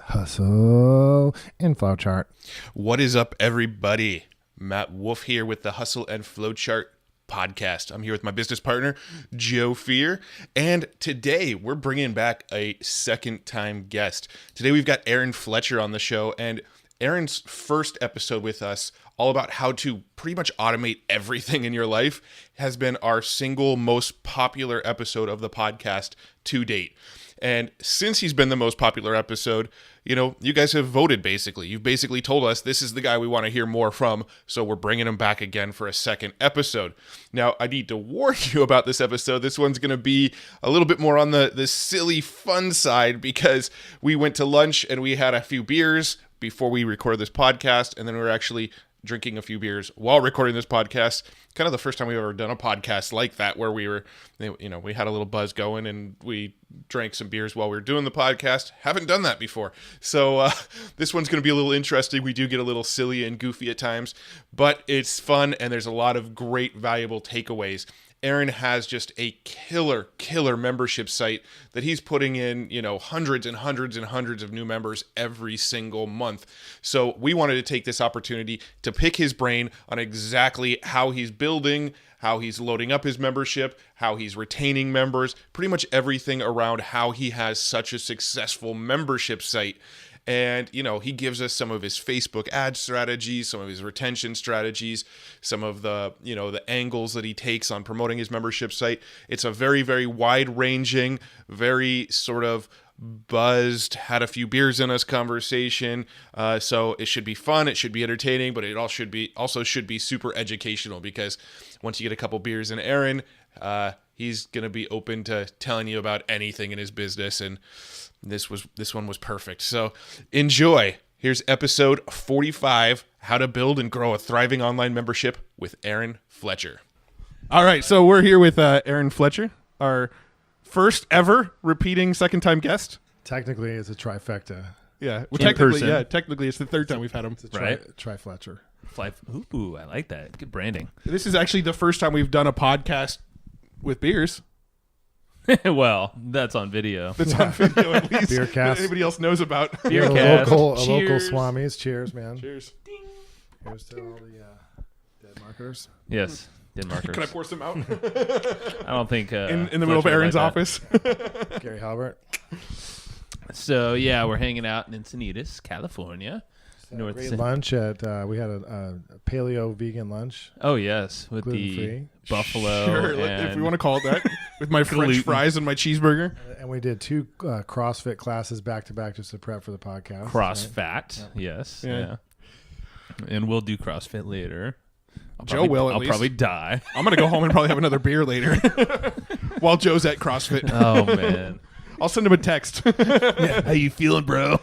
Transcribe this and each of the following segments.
Hustle and Flowchart. What is up, everybody? Matt Wolf here with the Hustle and Flowchart podcast. I'm here with my business partner, Joe Fear, and today we're bringing back a second-time guest. Today we've got Aaron Fletcher on the show, and Aaron's first episode with us, all about how to pretty much automate everything in your life, has been our single most popular episode of the podcast to date. And since he's been the most popular episode, you guys have voted basically. You've basically told us this is the guy we want to hear more from, so we're bringing him back again for a second episode. Now, I need to warn you about this episode. This one's going to be a little bit more on the silly, fun side because we went to lunch and we had a few beers before we recorded this podcast, and then we were actually drinking a few beers while recording this podcast. Kind of the first time we've ever done a podcast like that, where we were, we had a little buzz going and we drank some beers while we were doing the podcast. Haven't done that before. So this one's going to be a little interesting. We do get a little silly and goofy at times, but it's fun and there's a lot of great, valuable takeaways. Aaron has just a killer membership site that he's putting in, hundreds and hundreds and hundreds of new members every single month. So we wanted to take this opportunity to pick his brain on exactly how he's building, how he's loading up his membership, how he's retaining members, pretty much everything around how he has such a successful membership site. And, he gives us some of his Facebook ad strategies, some of his retention strategies, some of the, the angles that he takes on promoting his membership site. It's a very, very wide-ranging, very sort of buzzed, had a few beers in us conversation. So it should be fun, it should be entertaining, but it also should be super educational, because once you get a couple beers in Aaron, he's going to be open to telling you about anything in his business, and this one was perfect. So enjoy. Here's episode 45, How to Build and Grow a Thriving Online Membership with Aaron Fletcher. All right, so we're here with Aaron Fletcher, our first ever repeating second-time guest. Technically, it's a trifecta. Yeah, well, technically it's the third time we've had him. It's a tri-Fletcher. Ooh, I like that. Good branding. This is actually the first time we've done a podcast with beers. Well, that's on video. That's on video, at least. Beer cast. Anybody else knows about. Beer A cast. local Cheers. Swamis. Cheers, man. Cheers. Ding. Here's to all the dead markers. Yes. Did markers. Can I pour some out? I don't think in the middle of Aaron's office. Gary Halbert. So, yeah, we're hanging out in Encinitas, California. Great lunch at we had a paleo vegan lunch. Oh, yes. With Gluten-free. the buffalo. Sure, and if we want to call it that. With my French fries and my cheeseburger. And we did 2 CrossFit classes back to back just to prep for the podcast. Cross-fat. Right? Yes. Yeah. Yeah. And we'll do CrossFit later. Joe will, at I'll least. probably die. I'm going to go home and probably have another beer later while Joe's at CrossFit. Oh, man. I'll send him a text. How you feeling, bro?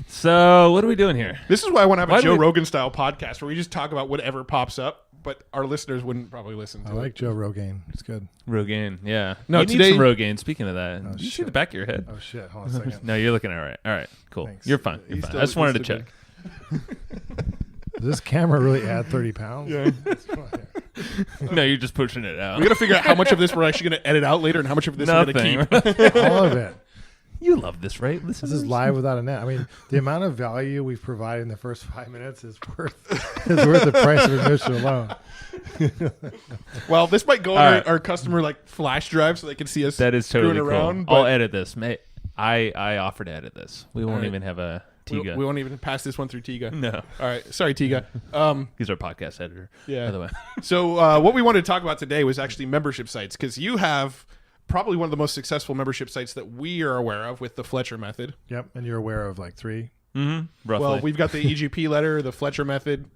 So, what are we doing here? This is why I want to have a Joe Rogan-style podcast where we just talk about whatever pops up, but our listeners wouldn't probably listen to it. I like Joe Rogan. It's good. Rogaine, yeah. No, you today- need some Rogaine. Speaking of that, Oh, you see shit. the back of your head? Oh, shit. Hold on a second. No, you're looking all right. All right, cool. Thanks. You're fine. You're He's fine. still- I just wanted to he's still check. Does this camera really add 30 pounds? Yeah. No, you're just pushing it out. We got to figure out how much of this we're actually going to edit out later and how much of this we're going to keep. All of it. You love this, right? This is live without a net. I mean, the amount of value we've provided in the first 5 minutes is worth the price of admission alone. Well, this might go All on right. our customer flash drive so they can see us That is totally screwing cool. around. I'll but edit this. I offer to edit this. We won't right. even have a we Tiga. won't even pass this one through Tiga. No. All right. Sorry, Tiga. He's our podcast editor. Yeah. By the way. So what we wanted to talk about today was actually membership sites, because you have probably one of the most successful membership sites that we are aware of with the Fletcher Method. Yep. And you're aware of like 3. Mm-hmm. Roughly. Well, we've got the EGP letter, the Fletcher Method.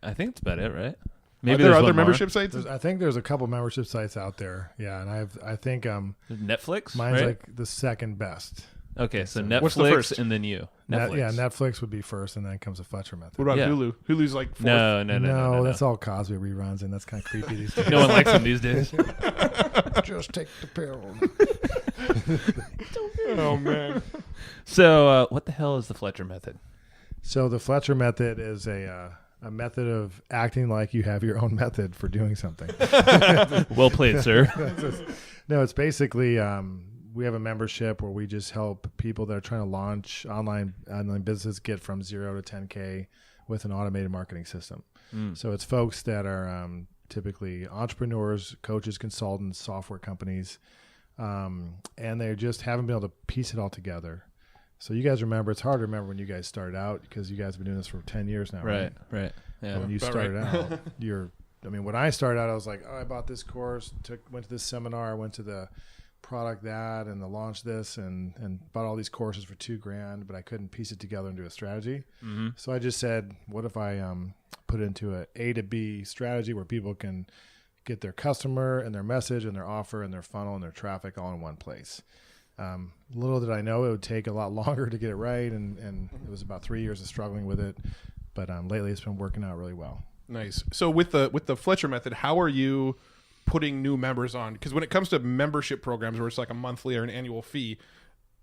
I think that's about it, right? Are there there's other one more. membership sites? I think there's a couple membership sites out there. Yeah. And I think Netflix? mine's right? like the second best. Okay, so What's the Netflix first? and then you. Netflix. Netflix would be first, and then comes the Fletcher Method. What about Yeah. Hulu? Hulu's like fourth. No. That's all Cosby reruns, and that's kind of creepy these days. No one likes them these days. Just take the pill. Oh, man. So, what the hell is the Fletcher Method? So the Fletcher Method is a method of acting like you have your own method for doing something. Well played, sir. No, it's basically we have a membership where we just help people that are trying to launch online business get from 0 to 10K with an automated marketing system. So it's folks that are typically entrepreneurs, coaches, consultants, software companies, and they just haven't been able to piece it all together. So you guys remember, it's hard to remember when you guys started out because you guys have been doing this for 10 years now, right? Right. Yeah. But when you started out, when I started out, I was like, I bought this course, went to this seminar, went to the product that and the launch this and bought all these courses for $2,000, but I couldn't piece it together into a strategy. So I just said, what if I put it into a A to B strategy where people can get their customer and their message and their offer and their funnel and their traffic all in one place. Little did I know it would take a lot longer to get it right, and it was about 3 years of struggling with it, but lately it's been working out really well. Nice. So with the Fletcher Method, how are you putting new members on? Because when it comes to membership programs where it's like a monthly or an annual fee,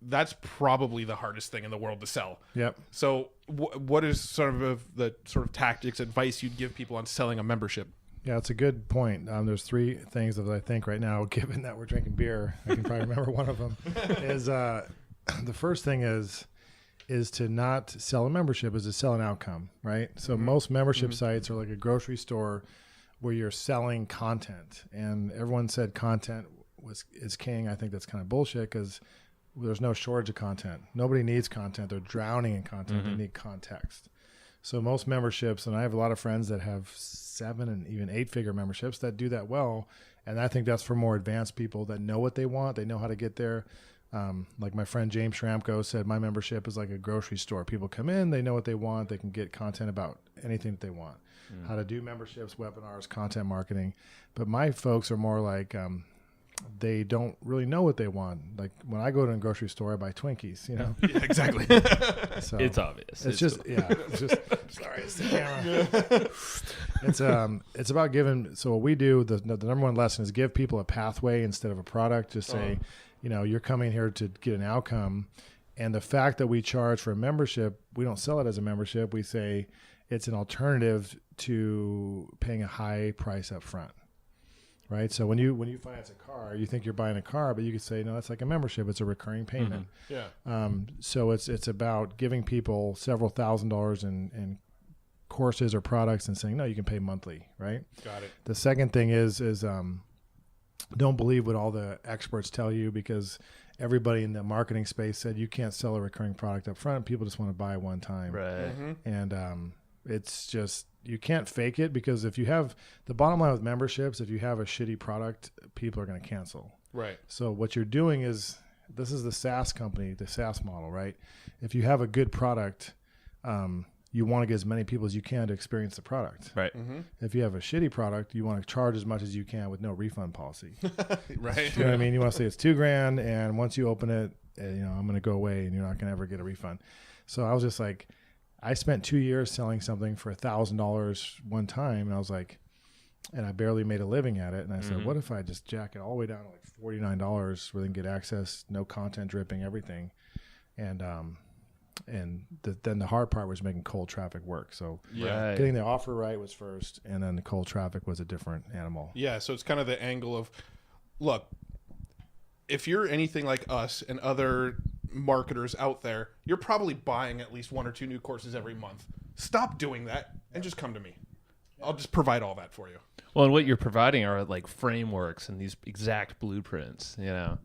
that's probably the hardest thing in the world to sell. Yep. So what is sort of the tactics, advice you'd give people on selling a membership? Yeah, it's a good point. There's 3 things that I think right now, given that we're drinking beer, I can probably remember one of them, is the first thing is to not sell a membership, is to sell an outcome, right? So most membership sites are like a grocery store where you're selling content, and everyone said content is king. I think that's kind of bullshit because there's no shortage of content. Nobody needs content. They're drowning in content. They need context. So most memberships, and I have a lot of friends that have 7 and even 8-figure memberships that do that well, and I think that's for more advanced people that know what they want. They know how to get there. Like my friend James Schramko said, my membership is like a grocery store. People come in, they know what they want. They can get content about anything that they want. How to do memberships, webinars, content marketing. But my folks are more like they don't really know what they want. Like when I go to a grocery store, I buy Twinkies, you know? Yeah, exactly. So It's obvious. it's just sorry, it's the camera. It's about giving. So what we do, the number one lesson is give people a pathway instead of a product. Just say, you're coming here to get an outcome. And the fact that we charge for a membership, we don't sell it as a membership. We say it's an alternative to paying a high price up front. Right. So when you finance a car, you think you're buying a car, but you could say, no, that's like a membership. It's a recurring payment. Yeah. So it's about giving people several $1,000s in courses or products and saying, no, you can pay monthly. Right. Got it. The second thing is don't believe what all the experts tell you, because everybody in the marketing space said you can't sell a recurring product up front. People just want to buy one time. Right. And it's just, you can't fake it, because if you have the bottom line with memberships, if you have a shitty product, people are going to cancel. Right. So what you're doing is, this is the SaaS company, the SaaS model, right? If you have a good product, you want to get as many people as you can to experience the product. Right. If you have a shitty product, you want to charge as much as you can with no refund policy. Right. You know what I mean? You want to say it's $2,000, and once you open it, I'm going to go away, and you're not going to ever get a refund. So I was just like, I spent 2 years selling something for $1,000 one time, and I was like, and I barely made a living at it. And I said, what if I just jack it all the way down to like $49 where they can get access, no content dripping, everything. And then the hard part was making cold traffic work. So getting the offer right was first, and then the cold traffic was a different animal. Yeah. So it's kind of the angle of, look, if you're anything like us and other marketers out there, you're probably buying at least 1 or 2 new courses every month. Stop doing that and just come to me. I'll just provide all that for you. Well, and what you're providing are like frameworks and these exact blueprints, Yeah,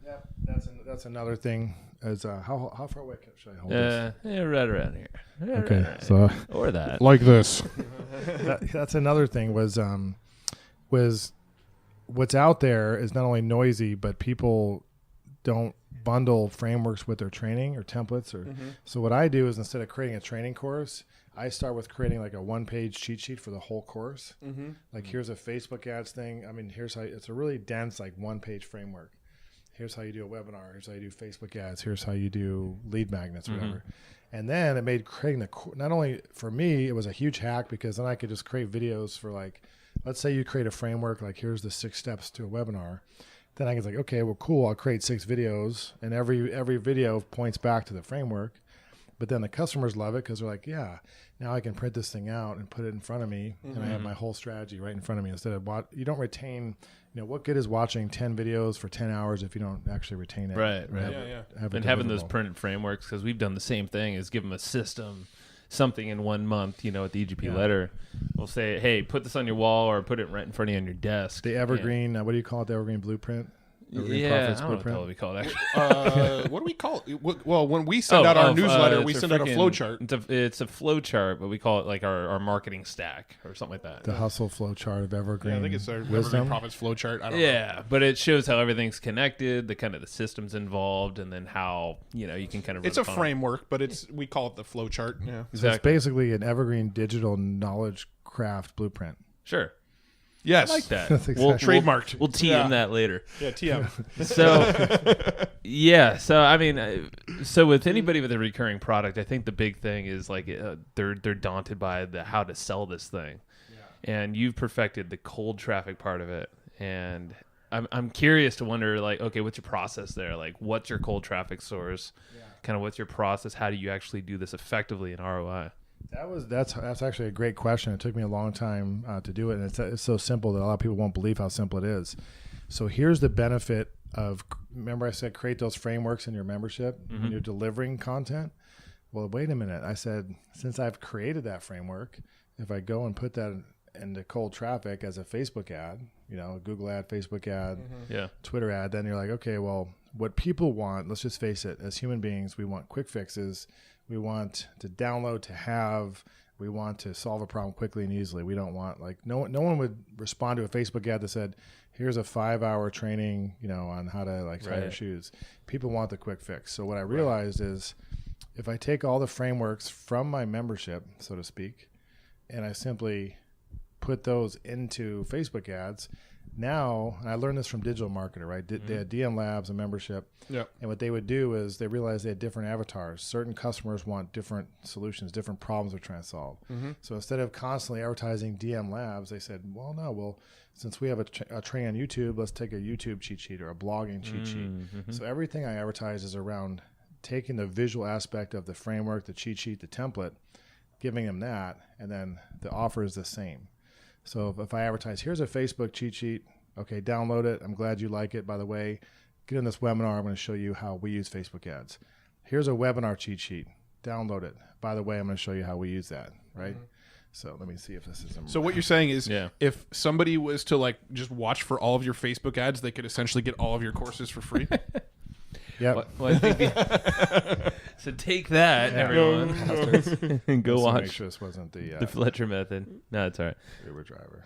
that's another thing. Is how far away should I hold this? Right around here. Okay, right. so Or that. Like this. that's another thing was what's out there is not only noisy, but people don't bundle frameworks with their training or templates. So what I do is, instead of creating a training course, I start with creating like a 1-page cheat sheet for the whole course. Like, here's a Facebook ads thing. I mean, here's how it's a really dense, like 1-page framework. Here's how you do a webinar. Here's how you do Facebook ads. Here's how you do lead magnets, whatever. And then it made creating not only for me, it was a huge hack, because then I could just create videos for, like, let's say you create a framework, like here's the 6 steps to a webinar. Then I was like, okay, well, cool. I'll create 6 videos, and every video points back to the framework. But then the customers love it because they're like, yeah, now I can print this thing out and put it in front of me, and I have my whole strategy right in front of me instead of you don't retain. What good is watching 10 videos for 10 hours if you don't actually retain it? Right. And having those printed frameworks, because we've done the same thing, is give them a system, something in 1 month, at the EGP letter. We'll say, hey, put this on your wall or put it right in front of you on your desk. The Evergreen, what do you call it? The Evergreen blueprint? Evergreen Profits I don't know what we call it, actually. What do we call it? Well, when we send out our newsletter, we send out a flow chart. It's a flow chart, but we call it like our marketing stack or something like that. The hustle flow chart of Evergreen. Yeah, I think it's our Evergreen Profits flow chart. I don't know. But it shows how everything's connected, the systems involved, and then how you can kind of. It's a framework, but we call it the flow chart. Yeah, exactly. So it's basically an Evergreen digital knowledge craft blueprint. Sure. Yes, I like that. That's exactly. We'll trademarked. We'll TM that later. Yeah, TM. So with anybody with a recurring product, I think the big thing is like they're daunted by how to sell this thing, and you've perfected the cold traffic part of it. And I'm curious to wonder, like, okay, what's your process there? Like, what's your cold traffic source? Kind of what's your process? How do you actually do this effectively in ROI? That's actually a great question. It took me a long time to do it, and it's so simple that a lot of people won't believe how simple it is. So here's the benefit of, remember I said create those frameworks in your membership when you're delivering content? Well, wait a minute. I said, since I've created that framework, if I go and put that into cold traffic as a Facebook ad, a Google ad, Facebook ad, Twitter ad, then you're like, okay, well, what people want, let's just face it, as human beings, we want quick fixes. We want to download, to have. We want to solve a problem quickly and easily. We don't want, no one would respond to a Facebook ad that said, here's a 5-hour training, on how to tie your shoes. People want the quick fix. So what I realized is if I take all the frameworks from my membership, so to speak, and I simply put those into Facebook ads, now, and I learned this from Digital Marketer, right? They had DM Labs, a membership. Yep. And what they would do is they realized they had different avatars. Certain customers want different solutions, different problems they're trying to solve. So instead of constantly advertising DM Labs, they said, since we have a training on YouTube, let's take a YouTube cheat sheet or a blogging cheat sheet. So everything I advertise is around taking the visual aspect of the framework, the cheat sheet, the template, giving them that, and then the offer is the same. So if I advertise, here's a Facebook cheat sheet. Okay, download it. I'm glad you like it. By the way, get in this webinar. I'm going to show you how we use Facebook ads. Here's a webinar cheat sheet. Download it. By the way, I'm going to show you how we use that, right? So let me see if this is... So what you're saying is if somebody was to just watch for all of your Facebook ads, they could essentially get all of your courses for free? Yeah. Well, I think so take that, everyone, and go watch. Make sure this wasn't the Fletcher Method. No, it's all right. Uber driver.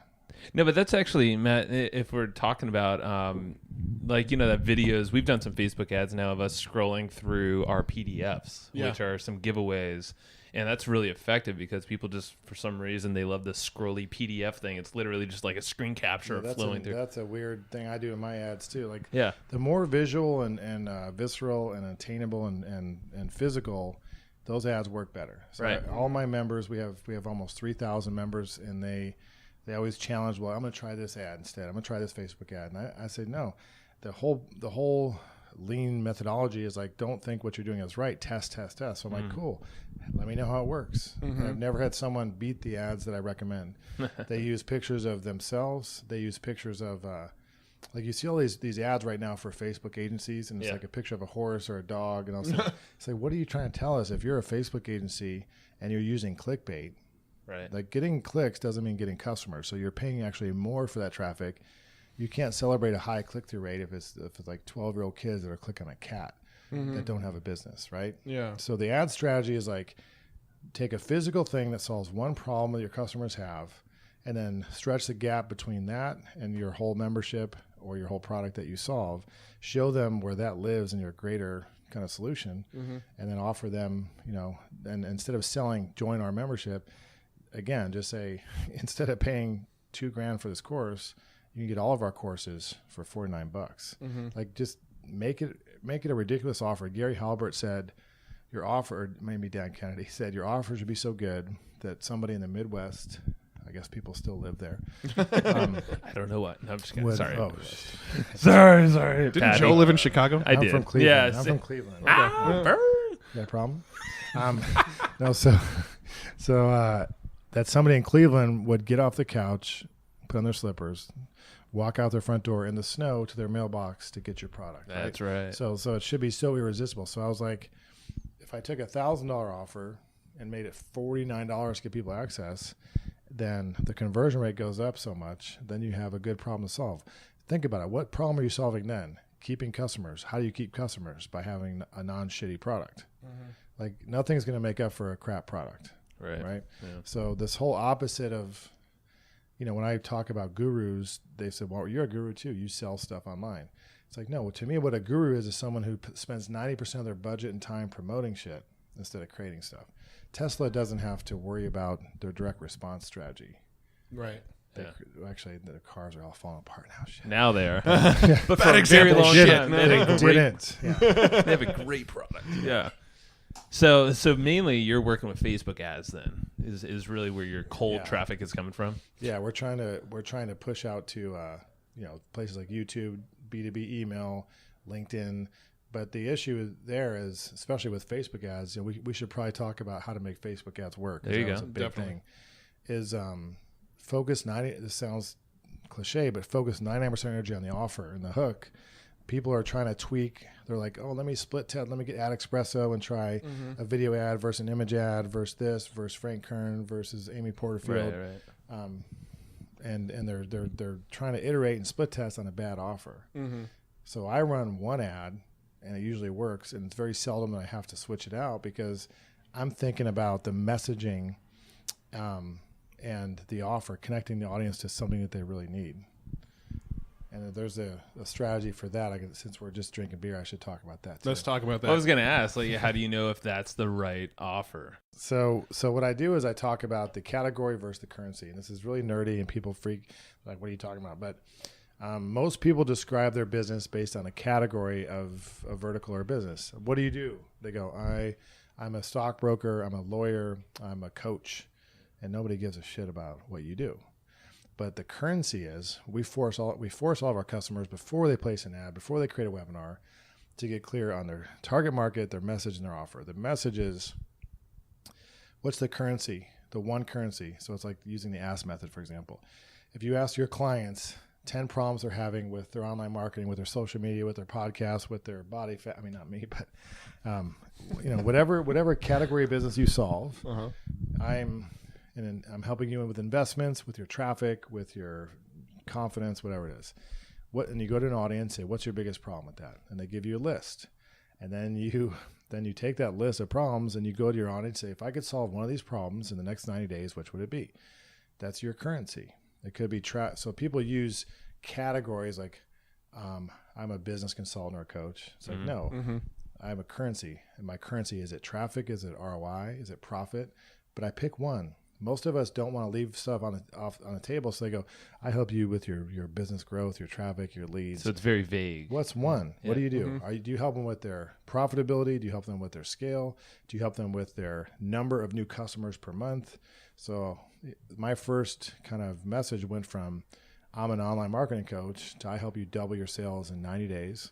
No, but that's actually, Matt, if we're talking about, that videos, we've done some Facebook ads now of us scrolling through our PDFs, which are some giveaways. And that's really effective because people just, for some reason, they love the scrolly PDF thing. It's literally just like a screen capture of flowing through. That's a weird thing I do in my ads too. The more visual and visceral and attainable and physical, those ads work better. So all my members, we have almost 3,000 members, and they always challenge. Well, I'm going to try this ad instead. I'm going to try this Facebook ad, and I say no. The whole lean methodology is don't think what you're doing is right. Test. So I'm like, cool. Let me know how it works. I've never had someone beat the ads that I recommend. They use pictures of themselves. They use pictures of, you see all these ads right now for Facebook agencies, and it's like a picture of a horse or a dog. And I was like, it's like, what are you trying to tell us? If you're a Facebook agency and you're using clickbait, right? Getting clicks doesn't mean getting customers. So you're paying actually more for that traffic. You can't celebrate a high click-through rate if it's 12-year-old kids that are clicking a cat that don't have a business, right? Yeah. So the ad strategy is take a physical thing that solves one problem that your customers have, and then stretch the gap between that and your whole membership or your whole product that you solve. Show them where that lives in your greater kind of solution, and then offer them, and instead of selling, join our membership. Again, just say, instead of paying $2,000 for this course, you can get all of our courses for $49. Just make it a ridiculous offer. Gary Halbert said, your offer, or maybe Dan Kennedy said, your offer should be so good that somebody in the Midwest, I guess people still live there. I don't know what. No, I'm just kidding. Sorry. Sorry. Didn't Joe live in Chicago? I did. I'm from Cleveland. Yeah, I'm from Cleveland. Okay. You got a problem? No, so that somebody in Cleveland would get off the couch, put on their slippers, walk out their front door in the snow to their mailbox to get your product. That's right. So it should be so irresistible. So I was like, if I took $1,000 offer and made it $49 to get people access, then the conversion rate goes up so much, then you have a good problem to solve. Think about it. What problem are you solving then? Keeping customers. How do you keep customers? By having a non-shitty product. Like nothing's going to make up for a crap product. Right. Yeah. So this whole opposite of, when I talk about gurus, they said, well, you're a guru too. You sell stuff online. It's like, no, to me, what a guru is someone who spends 90% of their budget and time promoting shit instead of creating stuff. Tesla doesn't have to worry about their direct response strategy. Right. Actually, the cars are all falling apart now. Shit. Now they are. But for a very example, long shit. time, they Didn't. Yeah. have a great product. Yeah. So mainly you're working with Facebook ads then is really where your cold traffic is coming from. Yeah, we're trying to push out to places like YouTube, B2B email, LinkedIn. But the issue there is, especially with Facebook ads, we should probably talk about how to make Facebook ads work. There you go. That's a big Definitely. thing. Is focus 90. This sounds cliche, but focus 99% energy on the offer and the hook. People are trying to tweak. They're like, oh, let me split test. Let me get Ad Espresso and try a video ad versus an image ad versus this versus Frank Kern versus Amy Porterfield. Right. And they're trying to iterate and split test on a bad offer. So I run one ad, and it usually works. And it's very seldom that I have to switch it out because I'm thinking about the messaging and the offer, connecting the audience to something that they really need. And if there's a strategy for that, since we're just drinking beer, I should talk about that too. Let's talk about that. I was going to ask, how do you know if that's the right offer? So what I do is I talk about the category versus the currency. And this is really nerdy and people freak, like, what are you talking about? But most people describe their business based on a category of a vertical or business. What do you do? They go, I'm a stockbroker, I'm a lawyer, I'm a coach. And nobody gives a shit about what you do. But the currency is we force all of our customers before they place an ad, before they create a webinar, to get clear on their target market, their message, and their offer. The message is, what's the currency? The one currency. So it's like using the Ask method, for example. If you ask your clients 10 problems they're having with their online marketing, with their social media, with their podcast, with their body fat. I mean, not me, but whatever category of business you solve, I'm helping you with investments, with your traffic, with your confidence, whatever it is. And you go to an audience, say, what's your biggest problem with that? And they give you a list. And then you take that list of problems and you go to your audience and say, if I could solve one of these problems in the next 90 days, which would it be? That's your currency. It could be so people use categories like I'm a business consultant or a coach. It's like, no, I have a currency. And my currency, is it traffic? Is it ROI? Is it profit? But I pick one. Most of us don't want to leave stuff on the table. So they go, I help you with your business growth, your traffic, your leads. So it's very vague. What's one? Yeah. What do you do? Do you help them with their profitability? Do you help them with their scale? Do you help them with their number of new customers per month? So my first kind of message went from, I'm an online marketing coach, to I help you double your sales in 90 days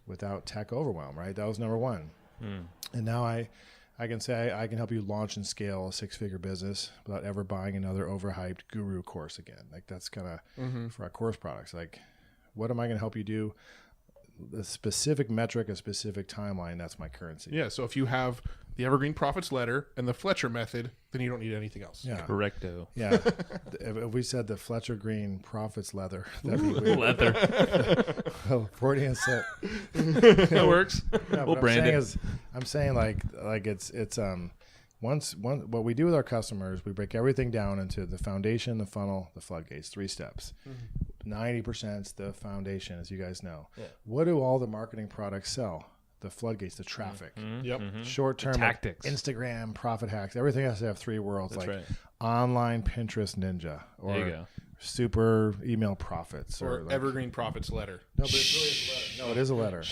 without tech overwhelm, right? That was number one. And now I can say I can help you launch and scale a 6-figure business without ever buying another overhyped guru course again. Like that's kind of for our course products. Like, what am I going to help you do? A specific metric, a specific timeline. That's my currency. Yeah. So if you have the Evergreen Profits Letter and the Fletcher Method, then you don't need anything else. Yeah. Correcto. Yeah. If we said the Fletcher Green Profits Leather, that'd be weird. Leather. Well, Freudian set. That works. Yeah, We'll brand it. I'm saying like it's what we do with our customers, we break everything down into the foundation, the funnel, the floodgates, 3 steps. 90% is the foundation, as you guys know. Yeah. What do all the marketing products sell? The floodgates, the traffic. Yep. Short-term tactics. Like Instagram, profit hacks. Everything has to have 3 worlds. That's like right. online Pinterest ninja, or there you go. super email profits, Or like, Evergreen Profits Letter. No, but it really is a letter. No, it is a letter.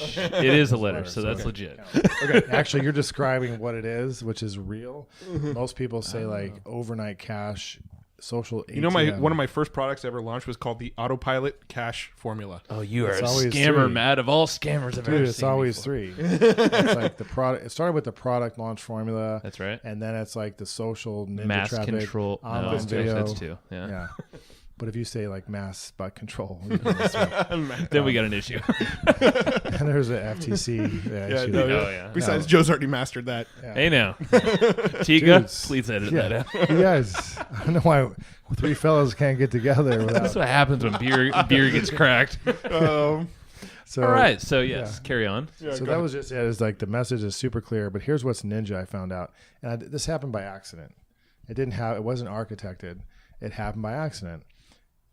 It is a letter, so that's okay. legit. Okay, actually, you're describing what it is, which is real. Most people say like overnight cash social ATM. You know, one of my first products I ever launched was called the Autopilot Cash Formula. Oh, you are It's a always scammer, three. Matt, of all scammers I've ever Dude, it's seen always before. 3. It's like the product. It started with the product launch formula. That's right. And then it's like the social ninja Mass traffic, control. No, online that's video. two. Yeah. Yeah. But if you say like mass butt control, you know, that's right. Then we got an issue. And there's an FTC issue. no, Oh, yeah. Besides, Joe's already mastered that. Yeah. Hey now, Chica, Dudes. please edit Yeah. that out. You guys, I don't know why 3 fellas can't get together That's without. what happens when beer gets cracked. So, All right, so yes, carry on. So that was just it. It's like the message is super clear. But here's what's ninja I found out, and this happened by accident. It wasn't architected. It happened by accident.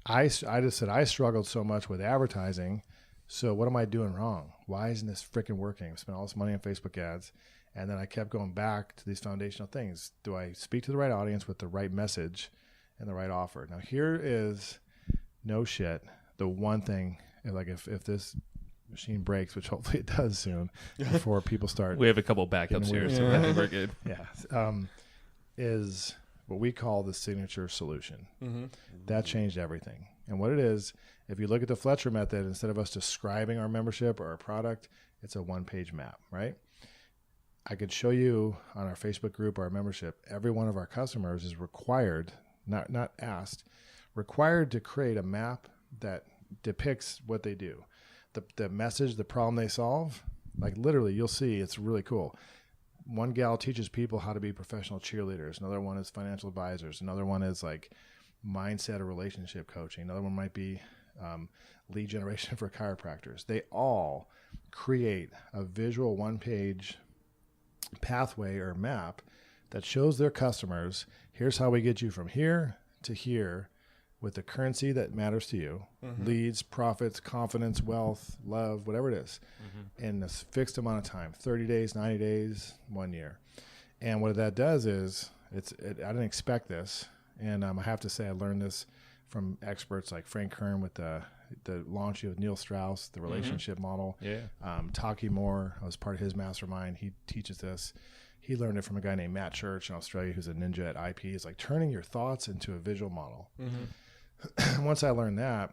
I just said I struggled so much with advertising. So what am I doing wrong? Why isn't this freaking working? I spent all this money on Facebook ads, and then I kept going back to these foundational things. Do I speak to the right audience with the right message and the right offer? Now here is no shit. The one thing, like if this machine breaks, which hopefully it does soon, before people start. We have a couple backups here, so I think we're good. Yeah, is what we call the signature solution. Mm-hmm. That changed everything. And what it is, if you look at the Fletcher Method, instead of us describing our membership or our product, it's a one-page map, right? I could show you on our Facebook group, our membership, every one of our customers is required, not asked, required to create a map that depicts what they do. The message, the problem they solve, like literally you'll see, it's really cool. One gal teaches people how to be professional cheerleaders. Another one is financial advisors. Another one is like mindset or relationship coaching. Another one might be lead generation for chiropractors. They all create a visual one-page pathway or map that shows their customers, here's how we get you from here to here with the currency that matters to you, leads, profits, confidence, wealth, love, whatever it is, in a fixed amount of time, 30 days, 90 days, 1 year. And what that does is, I didn't expect this, and I have to say I learned this from experts like Frank Kern with the launch of Neil Strauss, the relationship model. Yeah. Taki Moore, I was part of his mastermind. He teaches this. He learned it from a guy named Matt Church in Australia, who's a ninja at IP. It's like turning your thoughts into a visual model. Once I learned that,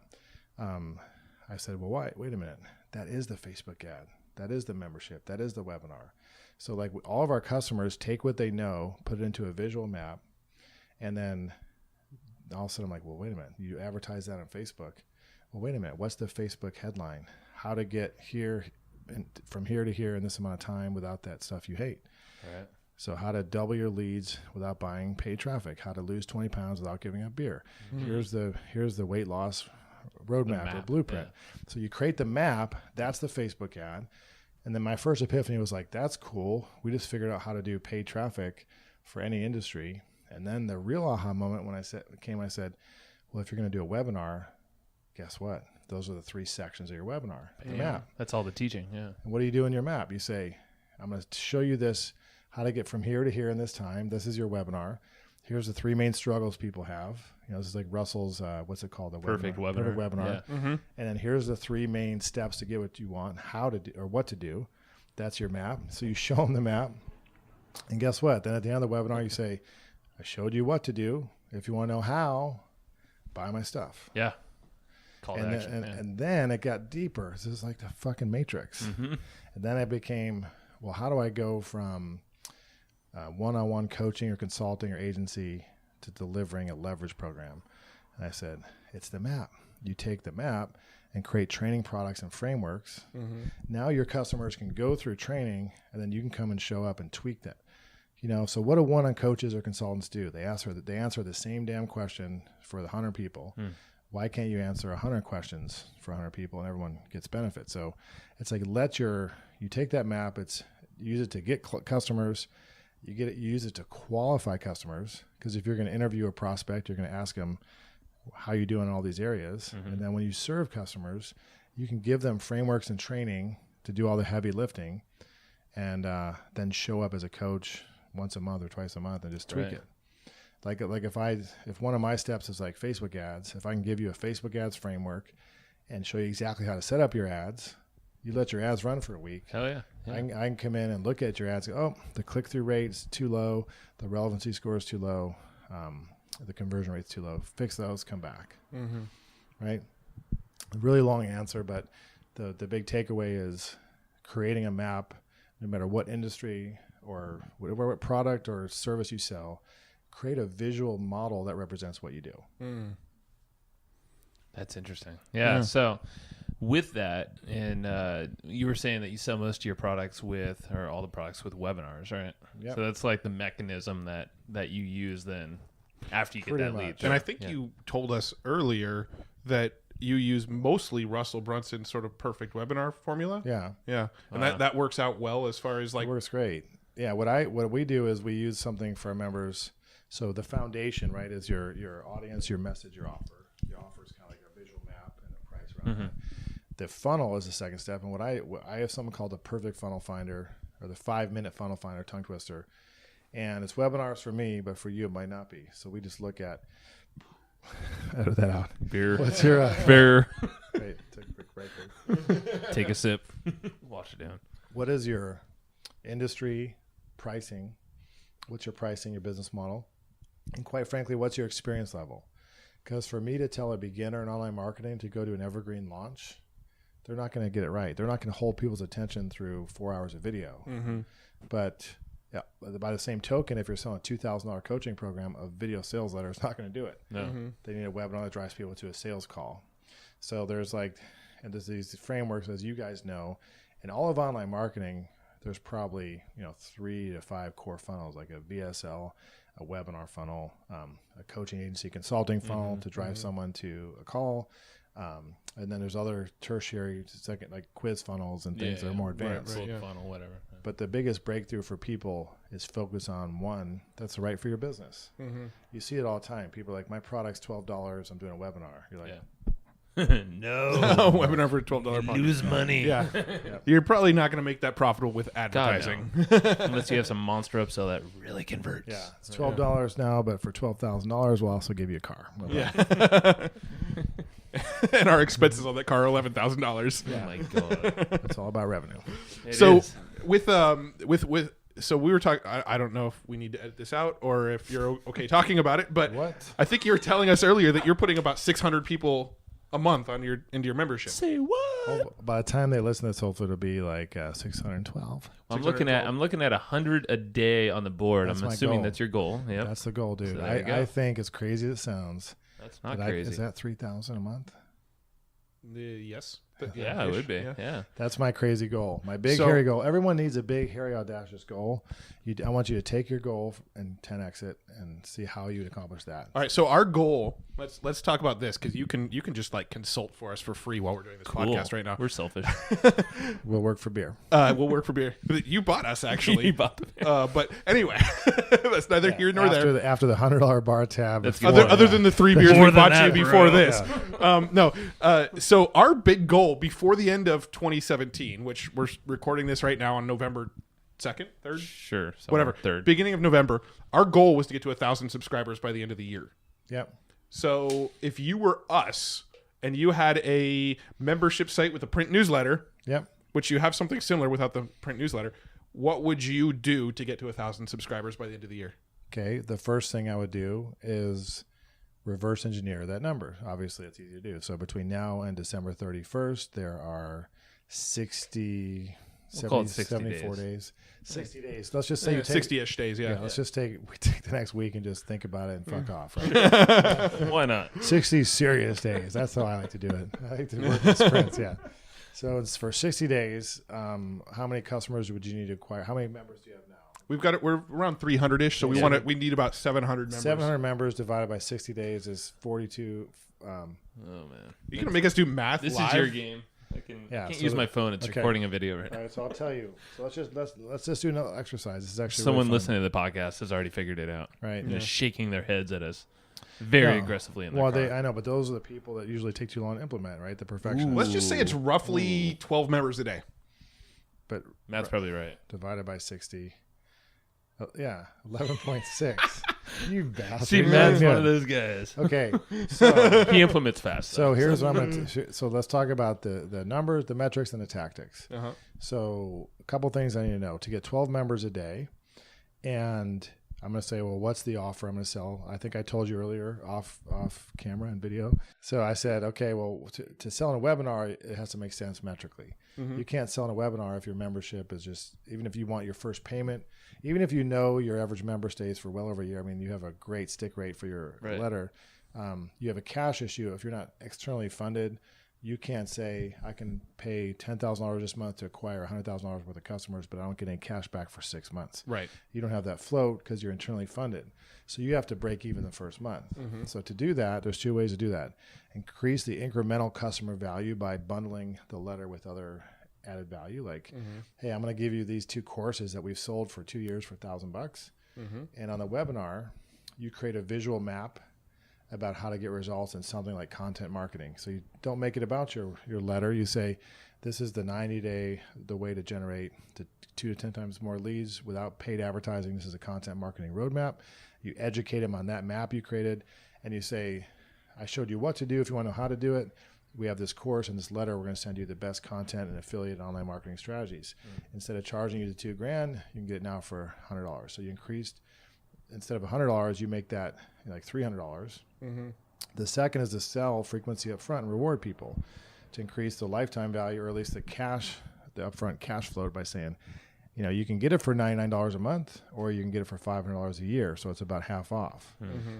I said, well, wait a minute. That is the Facebook ad. That is the membership. That is the webinar. So like all of our customers take what they know, put it into a visual map, and then all of a sudden I'm like, well, wait a minute. You advertise that on Facebook. Well, wait a minute. What's the Facebook headline? How to get here and from here to here in this amount of time without that stuff you hate. Right. So how to double your leads without buying paid traffic, how to lose 20 pounds without giving up beer. Here's the weight loss roadmap or blueprint. Yeah. So you create the map, that's the Facebook ad. And then my first epiphany was like, that's cool. We just figured out how to do paid traffic for any industry. And then the real aha moment when I said, well, if you're going to do a webinar, guess what? Those are the 3 sections of your webinar, the map. That's all the teaching, yeah. And what do you do in your map? You say, I'm going to show you this, how to get from here to here in this time. This is your webinar. Here's the 3 main struggles people have. You know, this is like Russell's, what's it called? Perfect webinar. Perfect webinar. Yeah. And then here's the 3 main steps to get what you want, how to do, or what to do. That's your map. So you show them the map. And guess what? Then at the end of the webinar, you say, I showed you what to do. If you want to know how, buy my stuff. Yeah. Call to And action. then, and then it got deeper. This is like the fucking Matrix. And then it became, well, how do I go from one-on-one coaching or consulting or agency to delivering a leverage program? And I said, it's the map. You take the map and create training products and frameworks. Now your customers can go through training, and then you can come and show up and tweak that. You know, so what do one-on coaches or consultants do? They answer the same damn question for the 100 people. Why can't you answer 100 questions for 100 people and everyone gets benefit? So it's like you take that map, use it to get customers, use it to qualify customers, because if you're going to interview a prospect, you're going to ask them how you doing in all these areas. And then when you serve customers, you can give them frameworks and training to do all the heavy lifting, and then show up as a coach once a month or twice a month and just tweak it. Like if one of my steps is like Facebook ads, if I can give you a Facebook ads framework and show you exactly how to set up your ads, you let your ads run for a week. Hell yeah. I can come in and look at your ads. The click-through rate is too low. The relevancy score is too low. the conversion rate's too low. Fix those, come back. Right? Really long answer, but the big takeaway is creating a map, no matter what industry or what product or service you sell, create a visual model that represents what you do. That's interesting. Yeah. So with that, and you were saying that you sell most of your products with, or all the products with webinars, right? Yep. So that's like the mechanism that you use then after you Pretty get that much. lead. And I think you told us earlier that you use mostly Russell Brunson's sort of perfect webinar formula. Yeah. Yeah. And that works out well as far as like It works great. Yeah. What we do is we use something for our members. So the foundation, right, is your audience, your message, your offer. Your offer is kind of like a visual map and a price around that. The funnel is the second step. And I have something called the perfect funnel finder, or the 5-minute funnel finder, tongue twister. And it's webinars for me, but for you it might not be. So we just look at edit that out. Beer. What's your Beer. wait, take a quick break here. Take a sip. Wash it down. What is your industry pricing? What's your pricing, your business model? And quite frankly, what's your experience level? Because for me to tell a beginner in online marketing to go to an Evergreen launch, they're not going to get it right. They're not going to hold people's attention through 4 hours of video. But yeah, by the same token, if you're selling a $2,000 coaching program, a video sales letter is not going to do it. No. They need a webinar that drives people to a sales call. So there's these frameworks, as you guys know, in all of online marketing, there's probably 3 to 5 core funnels, like a VSL, a webinar funnel, a coaching agency consulting funnel to drive someone to a call. And then there's other tertiary, second, like quiz funnels and things that are more advanced. Funnel, whatever. But the biggest breakthrough for people is focus on one that's right for your business. You see it all the time. People are like, my product's $12. I'm doing a webinar. You're like, No. webinar for a $12 podcast. Lose money. Yeah. You're probably not going to make that profitable with advertising. Unless you have some monster upsell that really converts. yeah, it's $12 now, but for $12,000, we'll also give you a car. Yeah. And our expenses on that car are $11,000. Oh my god. It's all about revenue. It So is. with so we were talking. I don't know if we need to edit this out or if you're okay talking about it, but What? I think you were telling us earlier that you're putting about 600 people a month into your membership. Say what? By the time they listen to this, hopefully it'll be like 612. I'm looking at 100 a day on the board. That's I'm my assuming goal. that's your goal. Yep. That's the goal, dude. So there you go. I think, as crazy as it sounds, That's not that crazy. is that 3,000 a month? Yes. Yeah, it would be. Yeah. That's my crazy goal. My big So- hairy goal. Everyone needs a big hairy audacious goal. I want you to take your goal and 10x it and see how you would accomplish that. All right. So our goal. Let's talk about this because you can just like consult for us for free while we're doing this podcast right now. We're selfish. We'll work for beer. We'll work for beer. You bought us actually. You bought the beer. But anyway, that's neither here nor there. After the $100 bar tab. That's if you more want- Other than the 3 beers More we than bought that, you before bro. this. No. So our big goal before the end of 2017, which we're recording this right now on November 2nd, 3rd, Sure. whatever, Third. beginning of November, our goal was to get to 1,000 subscribers by the end of the year. Yep. So if you were us and you had a membership site with a print newsletter, Yep. which you have something similar without the print newsletter, what would you do to get to 1,000 subscribers by the end of the year? Okay. The first thing I would do is reverse engineer that number. Obviously, it's easy to do. So between now and December 31st, there are 60, We'll call it 70, 60 74 days. days. 60 days. Let's just say you take 60-ish days, yeah. let's just take the next week and just think about it and fuck off. Right? Why not? 60 serious days. That's how I like to do it. I like to work in sprints. Yeah. So it's for 60 days. How many customers would you need to acquire? How many members do you have now? We've got it. We're around 300-ish, so we need about 700 members. 700 members divided by 60 days is 42. Oh man. You gonna make us do math This live? is your game. I Yeah, can't so use the- my phone. It's okay. recording a video right All now. right, so I'll tell you. So let's just do another exercise. This is actually Someone really fun. listening to the podcast has already figured it out. Right. And just shaking their heads at us very No. aggressively in their Well, car. I know, but those are the people that usually take too long to implement, right? The perfectionists. Let's just say it's roughly 12 members a day. But Matt's probably right. divided by 60. Yeah, 11.6. You bastard. See, Matt's one of those guys. Okay, so He implements fast. so here's what I'm going to. So let's talk about the numbers, the metrics, and the tactics. So a couple things I need to know to get 12 members a day, and I'm going to say, well, what's the offer I'm going to sell? I think I told you earlier off camera and video. So I said, okay, well, to sell in a webinar, it has to make sense metrically. You can't sell in a webinar if your membership is just, even if you want your first payment, even if you know your average member stays for well over a year. I mean, you have a great stick rate for your letter. You have a cash issue. If you're not externally funded, you can't say, I can pay $10,000 this month to acquire $100,000 worth of customers, but I don't get any cash back for 6 months. Right. You don't have that float because you're internally funded. So you have to break even the first month. So to do that, there's 2 ways to do that. Increase the incremental customer value by bundling the letter with other added value. Like, hey, I'm going to give you these 2 courses that we've sold for 2 years for $1,000. And on the webinar, you create a visual map about how to get results in something like content marketing. So you don't make it about your letter. You say, this is the 90-day, the way to generate 2 to 10 times more leads without paid advertising. This is a content marketing roadmap. You educate them on that map you created, and you say, I showed you what to do if you want to know how to do it. We have this course and this letter. We're going to send you the best content and affiliate and online marketing strategies. Instead of charging you the $2,000, you can get it now for $100. So you increased, instead of $100, you make that like $300. The second is to sell frequency up front and reward people to increase the lifetime value, or at least the upfront cash flow, by saying, you can get it for $99 a month, or you can get it for $500 a year. So it's about half off.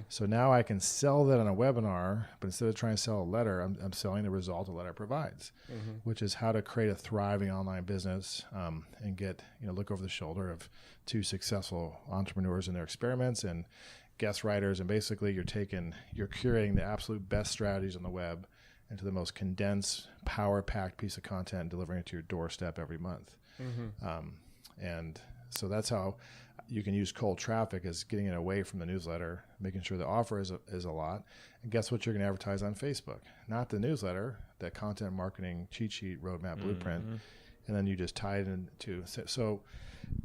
So now I can sell that on a webinar, but instead of trying to sell a letter, I'm selling the result a letter provides, which is how to create a thriving online business and get, look over the shoulder of 2 successful entrepreneurs in their experiments and guest writers. And basically you're curating the absolute best strategies on the web into the most condensed, power-packed piece of content and delivering it to your doorstep every month. And so that's how you can use cold traffic, as getting it away from the newsletter, making sure the offer is a lot. And guess what you're going to advertise on Facebook? Not the newsletter, that content marketing cheat sheet, roadmap, blueprint. And then you just tie it into, so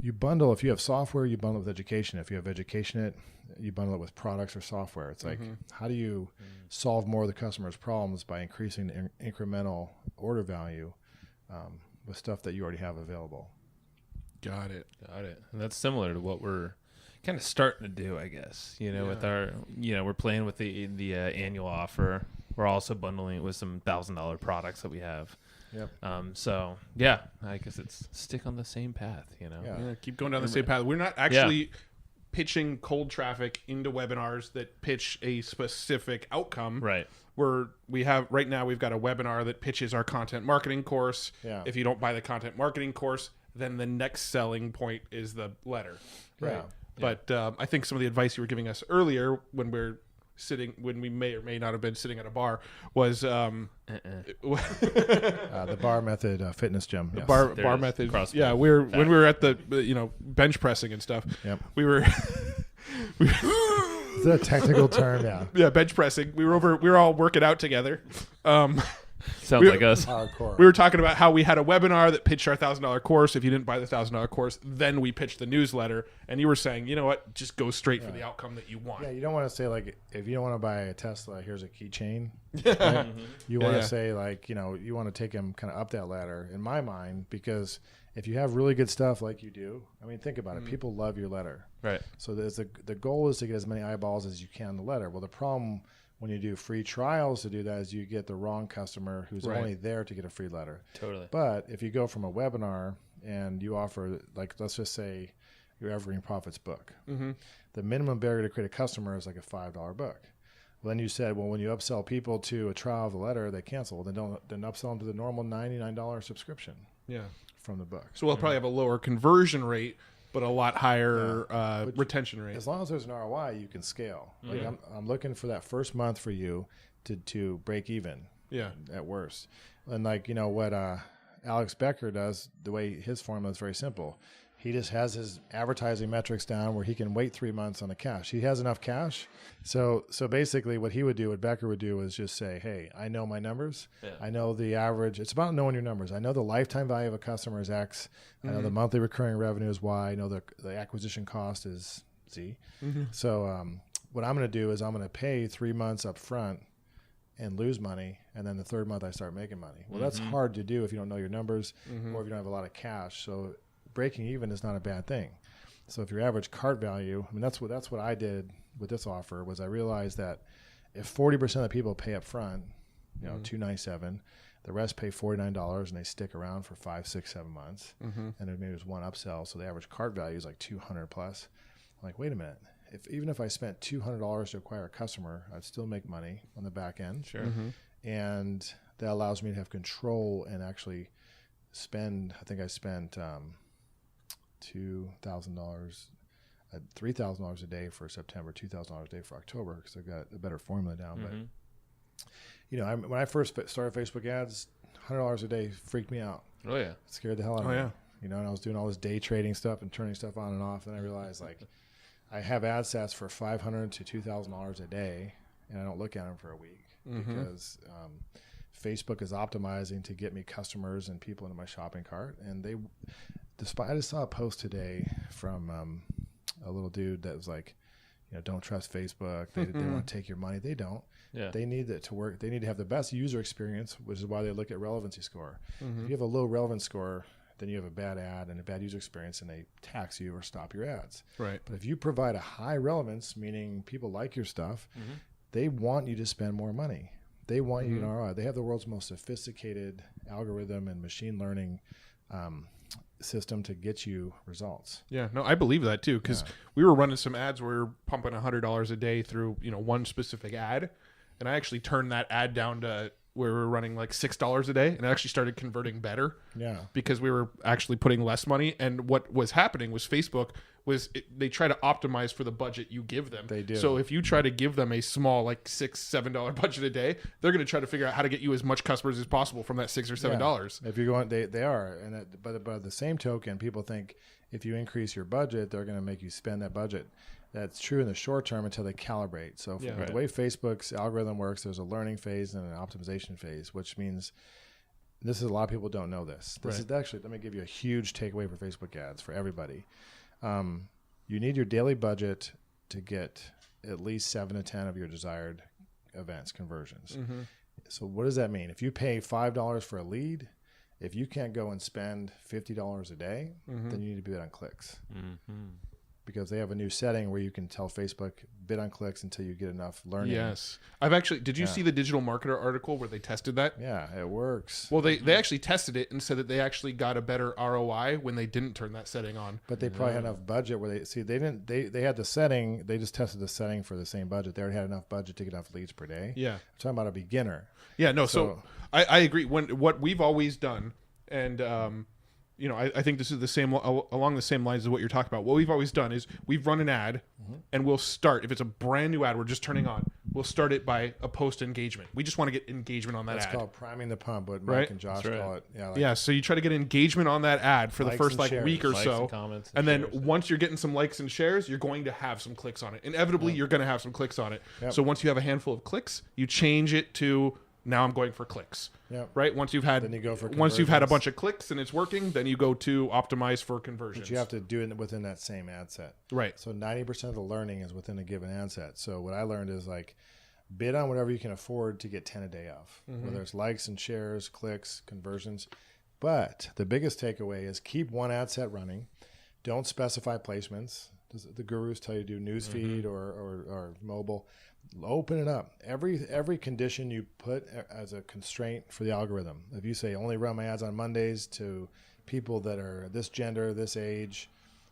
you bundle, if you have software, you bundle it with education. If you have education, you bundle it with products or software. It's like, how do you solve more of the customer's problems by increasing the incremental order value with stuff that you already have available? Got it. And that's similar to what we're kind of starting to do, I guess. With our, we're playing with the annual offer. We're also bundling it with some $1,000 products that we have. Yep. So yeah, I guess it's stick on the same path. Yeah, keep going down the same path. We're not actually pitching cold traffic into webinars that pitch a specific outcome. Right. We've got a webinar that pitches our content marketing course. Yeah. If you don't buy the content marketing course, then the next selling point is the letter. Right. Yeah. But I think some of the advice you were giving us earlier when we may or may not have been sitting at a bar was The bar method fitness gym. Yes. bar method. CrossFit. Yeah, when we were at the bench pressing and stuff. Yep. We were Is that a technical term? Yeah. Yeah, bench pressing. We were all working out together. Sounds like us. Hardcore. We were talking about how we had a webinar that pitched our $1,000 course. If you didn't buy the $1,000 course, then we pitched the newsletter. And you were saying, you know what, just go straight for the outcome that you want. Yeah, you don't want to say, like, if you don't want to buy a Tesla, here's a keychain. Right? You want to say, like, you want to take them kind of up that ladder, in my mind, because if you have really good stuff like you do, I mean, think about it. People love your letter. Right. So the goal is to get as many eyeballs as you can in the letter. Well, the problem when you do free trials to do that is you get the wrong customer who's only there to get a free letter. Totally. But if you go from a webinar and you offer, like, let's just say your Evergreen Profits book, the minimum barrier to create a customer is like a $5 book. Well, then you said, well, when you upsell people to a trial of the letter, they cancel. Then upsell them to the normal $99 subscription from the book. So we'll probably have a lower conversion rate, but a lot higher retention rate. As long as there's an ROI, you can scale. Like I'm looking for that first month for you to break even. Yeah. At worst. And like, what Alex Becker does, the way his formula is very simple. He just has his advertising metrics down where he can wait 3 months on the cash. He has enough cash. So basically what Becker would do is just say, hey, I know my numbers. Yeah. I know the average. It's about knowing your numbers. I know the lifetime value of a customer is X. I know the monthly recurring revenue is Y. I know the acquisition cost is Z. So what I'm going to do is I'm going to pay 3 months up front and lose money, and then the third month I start making money. Well, that's hard to do if you don't know your numbers or if you don't have a lot of cash. So breaking even is not a bad thing. So if your average cart value, I mean, that's what I did with this offer was I realized that if 40% of the people pay up front, you know, $297, the rest pay $49 and they stick around for 5, 6, 7 months. And then maybe there's one upsell. So the average cart value is like 200 plus. I'm like, wait a minute. Even if I spent $200 to acquire a customer, I'd still make money on the back end. Sure. And that allows me to have control and actually spend, I think I spent $2,000, $3,000 a day for September, $2,000 a day for October because I got a better formula down. But, you know, when I first started Facebook ads, $100 a day freaked me out. Oh, yeah. It scared the hell out of me. yeah. You know, and I was doing all this day trading stuff and turning stuff on and off. And I realized, like, I have ad sets for $500 to $2,000 a day, and I don't look at them for a week because Facebook is optimizing to get me customers and people into my shopping cart. And I just saw a post today from a little dude that was like, you know, don't trust Facebook. They want to take your money. They don't. Yeah. They need it to work. They need to have the best user experience, which is why they look at relevancy score. If you have a low relevance score, then you have a bad ad and a bad user experience, and they tax you or stop your ads. Right. But if you provide a high relevance, meaning people like your stuff, they want you to spend more money. They want you in ROI. They have the world's most sophisticated algorithm and machine learning system to get you results. Yeah, no, I believe that too because we were running some ads where we were pumping $100 a day through, you know, one specific ad, and I actually turned that ad down to where we were running like $6 a day, and it actually started converting better. Yeah. Because we were actually putting less money, and what was happening was Facebook they try to optimize for the budget you give them. They do. So if you try to give them a small like $6, $7 budget a day, they're going to try to figure out how to get you as much customers as possible from that $6 or $7. If you're going, they are, but by the same token, people think if you increase your budget, they're going to make you spend that budget. That's true in the short term until they calibrate. So the way Facebook's algorithm works, there's a learning phase and an optimization phase, which means this is a lot of people don't know this. This is actually, let me give you a huge takeaway for Facebook ads for everybody. You need your daily budget to get at least 7 to 10 of your desired events, conversions. So what does that mean? If you pay $5 for a lead, if you can't go and spend $50 a day, then you need to bid on clicks. Because they have a new setting where you can tell Facebook bid on clicks until you get enough learning. Yes. I've actually, did you see the Digital Marketer article where they tested that? Yeah, it works. Well, they actually tested it and said that they actually got a better ROI when they didn't turn that setting on. But they probably had enough budget where they had the setting, they just tested the setting for the same budget. They already had enough budget to get enough leads per day. Yeah. I'm talking about a beginner. Yeah, no, so I agree. What we've always done, and you know, I think this is the same along the same lines as what you're talking about. What we've always done is we've run an ad, and we'll start if it's a brand new ad we're just turning on. We'll start it by a post engagement. We just want to get engagement on that That's ad. called priming the pump, what Mike and Josh call it. Yeah, Yeah, so you try to get engagement on that ad for the Likes first and like shares. week or Likes so, and comments and and then shares. once you're getting some likes and shares, you're going to have some clicks on it. Inevitably, you're going to have some clicks on it. So once you have a handful of clicks, you change it to now I'm going for clicks. Yep. Right. Once you've had Then you go for once you've had a conversions. bunch of clicks and it's working, then you go to optimize for conversions. But you have to do it within that same ad set. Right. So 90% of the learning is within a given ad set. So what I learned is like bid on whatever you can afford to get 10 a day off, whether it's likes and shares, clicks, conversions. But the biggest takeaway is keep one ad set running. Don't specify placements. The gurus tell you to do newsfeed or mobile. Open it up. Every condition you put as a constraint for the algorithm. If you say only run my ads on Mondays to people that are this gender, this age.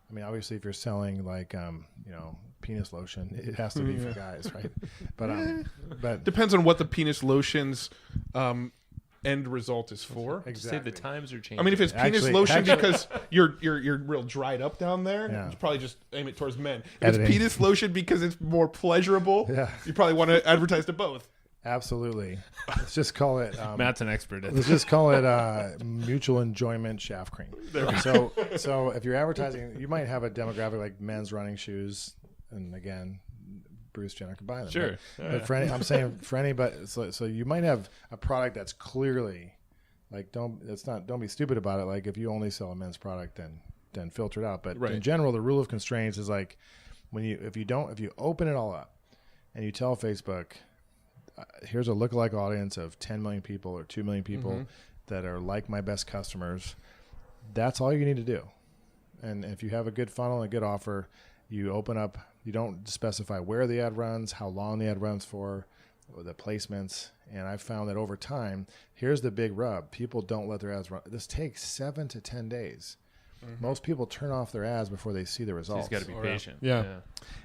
I mean, obviously, if you're selling like you know, penis lotion, it has to be for guys, right? But Depends on what the penis lotion's end result is for. Say the times are changing. I mean, if it's penis Actually- lotion actually- because you're real dried up down there, Yeah. you should probably just aim it towards men. If Editing. it's penis lotion because it's more pleasurable, Yeah. you probably want to advertise to both. absolutely, let's just call it. Matt's an expert at Let's just call it mutual enjoyment shaft cream. So if you're advertising, you might have a demographic like men's running shoes, and again, Bruce Jenner could buy them. Sure. But for any, I'm saying for anybody, so you might have a product that's clearly like don't be stupid about it. Like if you only sell a men's product, then filter it out. But in general, the rule of constraints is like if you open it all up and you tell Facebook, here's a lookalike audience of 10 million people or 2 million people that are like my best customers. That's all you need to do. And if you have a good funnel and a good offer, you open up, you don't specify where the ad runs, how long the ad runs for, or the placements. And I found that over time, here's the big rub. People don't let their ads run. This takes 7 to 10 days. Most people turn off their ads before they see the results. So he's got to be patient. Yeah.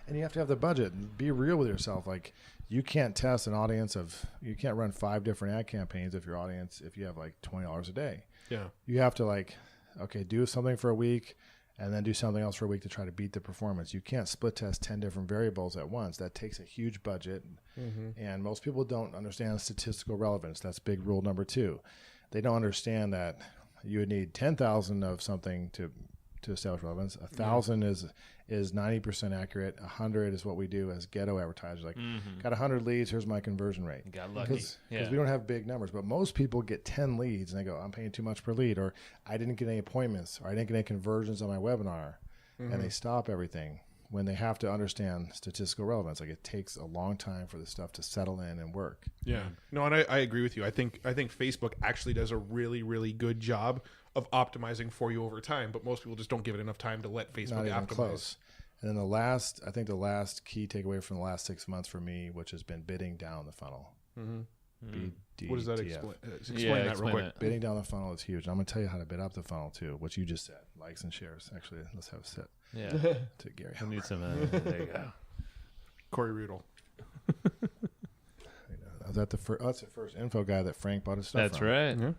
And you have to have the budget and be real with yourself. Like, you can't test an audience you can't run 5 different ad campaigns if you have like $20 a day. Yeah. You have to like, okay, do something for a week and then do something else for a week to try to beat the performance. You can't split test 10 different variables at once. That takes a huge budget. And most people don't understand statistical relevance. That's big rule number 2. They don't understand that you would need 10,000 of something to establish relevance. 1,000 is 90% accurate. 100 is what we do as ghetto advertisers. Like, got 100 leads, here's my conversion rate. Got lucky. Because we don't have big numbers. But most people get 10 leads and they go, I'm paying too much per lead, or I didn't get any appointments, or I didn't get any conversions on my webinar. And they stop everything when they have to understand statistical relevance. Like, it takes a long time for the stuff to settle in and work. Yeah. No, and I agree with you. I think Facebook actually does a really, really good job of optimizing for you over time, but most people just don't give it enough time to let Facebook Not even optimize. close. And then the last key takeaway from the last 6 months for me, which has been bidding down the funnel. What does that BDTF. explain? Explain that real quick. Bidding down the funnel is huge. I'm going to tell you how to bid up the funnel too, which you just said, likes and shares. Actually, let's have a sit Yeah. to Gary. I need some. There you go. Corey Rudel. That's the first info guy that Frank bought his stuff That's from. right. Yeah.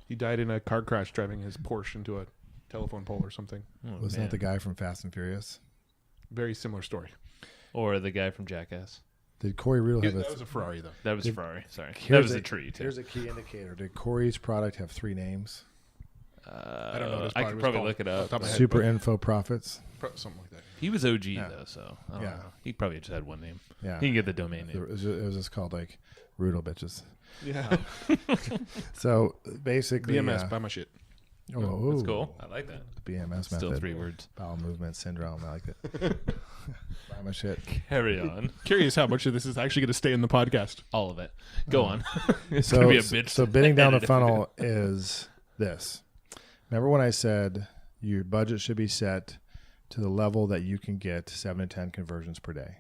He died in a car crash driving his Porsche into a telephone pole or something. Oh, Wasn't man. that the guy from Fast and Furious? Very similar story. Or the guy from Jackass. Did Corey Riddle have That was a Ferrari, though. That was Did- Ferrari. Sorry. That Here's was a tree, too. Here's a key indicator. Did Corey's product have 3 names? I don't know what his I product could was probably called look it off up. the top of my head, Super but Info Profits. something like that. He was OG, Yeah. though, so I don't Yeah. know. He probably just had one name. Yeah. He can get the domain name. It was just called like Rudel Bitches. Yeah. So basically, BMS, buy my shit. oh, That's cool. I like that. BMS Still method. 3 words. Bowel movement syndrome. I like it. Buy my shit. Carry on. Curious how much of this is actually going to stay in the podcast. All of it. Go on. It's So, going to be a bitch. so bidding down the edit. funnel is this. Remember when I said your budget should be set to the level that you can get 7 to 10 conversions per day.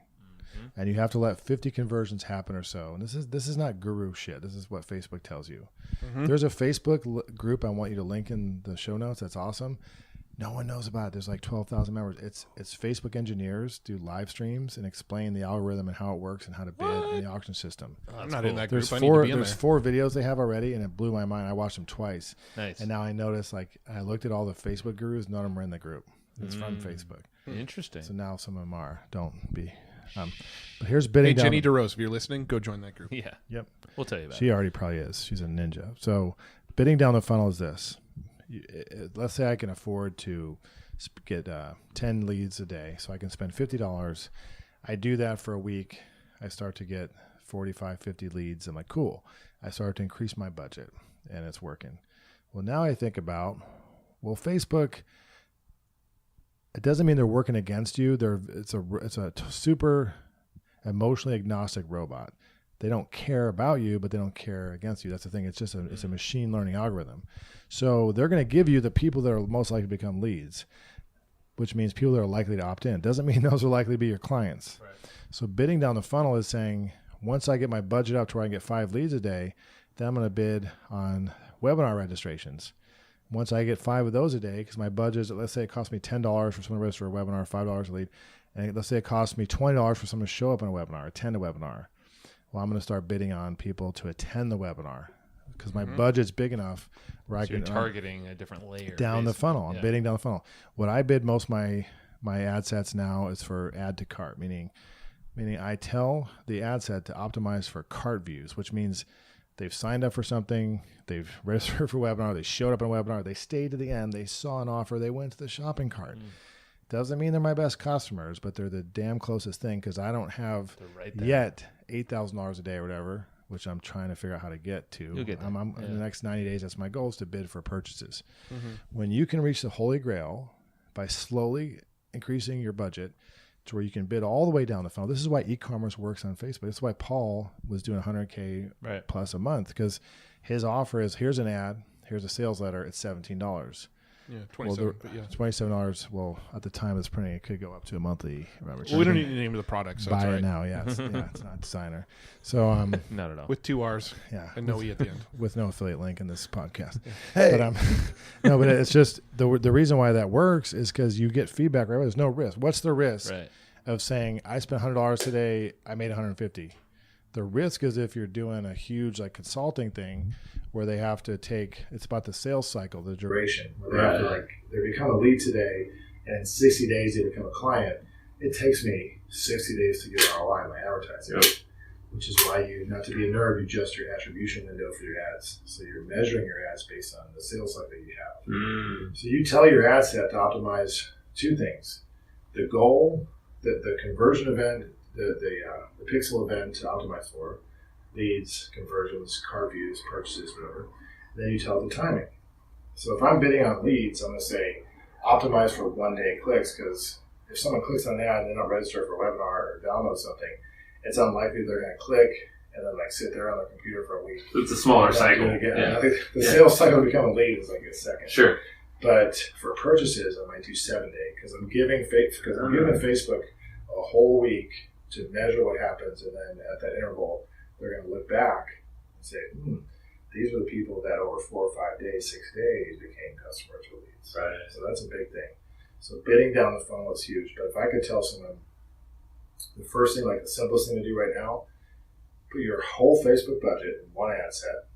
And you have to let 50 conversions happen or so. And this is not guru shit. This is what Facebook tells you. There's a Facebook group I want you to link in the show notes. That's awesome. No one knows about it. There's like 12,000 members. It's Facebook engineers do live streams and explain the algorithm and how it works and how to bid in the auction system. I'm not in that There's group. I need to be in there's there. 4 videos they have already, and it blew my mind. I watched them twice. Nice. And now I noticed, like, I looked at all the Facebook gurus. None of them are in the group. It's from Facebook. Interesting. So now some of them are. Don't be. But here's bidding Hey, down. Jenny DeRose, if you're listening, go join that group. Yeah. Yep. We'll tell you about She already probably is. She's a ninja. So bidding down the funnel is this. Let's say I can afford to get 10 leads a day, so I can spend $50. I do that for a week. I start to get 45, 50 leads. I'm like, cool. I start to increase my budget, and it's working. Well, now I think about, well, Facebook, it doesn't mean they're working against you. It's a super emotionally agnostic robot. They don't care about you, but they don't care against you. That's the thing. It's just it's a machine learning algorithm. So they're going to give you the people that are most likely to become leads, which means people that are likely to opt in. Doesn't mean those are likely to be your clients. Right. So bidding down the funnel is saying, once I get my budget up to where I can get 5 leads a day, then I'm going to bid on webinar registrations. Once I get 5 of those a day, because my budget is, let's say it costs me $10 for someone to register a webinar, $5 a lead, and let's say it costs me $20 for someone to show up on a webinar, attend a webinar. Well, I'm going to start bidding on people to attend the webinar because my budget's big enough where I So can you're targeting a different layer. down the basically. funnel. I'm Yeah. bidding down the funnel. What I bid most my ad sets now is for add to cart, meaning I tell the ad set to optimize for cart views, which means they've signed up for something, they've registered for a webinar, they showed up on a webinar, they stayed to the end, they saw an offer, they went to the shopping cart. Doesn't mean they're my best customers, but they're the damn closest thing because I don't have They're right there. yet $8,000 a day or whatever, which I'm trying to figure out how to get to. You'll get there. In Yeah. the next 90 days, that's my goal, is to bid for purchases. When you can reach the holy grail by slowly increasing your budget to where you can bid all the way down the funnel. This is why e-commerce works on Facebook. This is why Paul was doing 100K Right. plus a month, because his offer is, here's an ad, here's a sales letter, it's $17. Yeah, Well, 27. But yeah. $27. Well, at the time it's printing, it could go up to a monthly membership. Well, we don't need the name of the product, so buy it's all it right. now. Yeah, it's not designer. So Not at all. With 2 R's yeah, and no E at the end. with no affiliate link in this podcast. But no, but it's just the reason why that works is because you get feedback. Right, there's no risk. What's the risk Right. of saying I spent $100 today, I made 150? The risk is if you're doing a huge like consulting thing where they have to take, it's about the sales cycle, the duration, where they have to they become a lead today, and in 60 days they become a client. It takes me 60 days to get ROI on my advertising, which is why you, not to be a nerd, you adjust your attribution window for your ads. So you're measuring your ads based on the sales cycle you have. So you tell your ad set to optimize 2 things: the goal, the conversion event, the pixel event to optimize for, leads, conversions, car views, purchases, whatever. Then you tell the timing. So if I'm bidding on leads, I'm going to say optimize for 1-day clicks, because if someone clicks on an ad and they're not registered for a webinar or download something, it's unlikely they're going to click and then like sit there on their computer for a week. It's a smaller cycle. I think the sales cycle to become a lead is like a second. Sure. But for purchases, I might do 7-day, because I'm giving Facebook a whole week to measure what happens, and then at that interval, they're going to look back and say, these are the people that over 4 or 5 days, 6 days became customers for leads. Right. So that's a big thing. So bidding down the funnel is huge. But if I could tell someone, the first thing, like the simplest thing to do right now, put your whole Facebook budget in one ad set.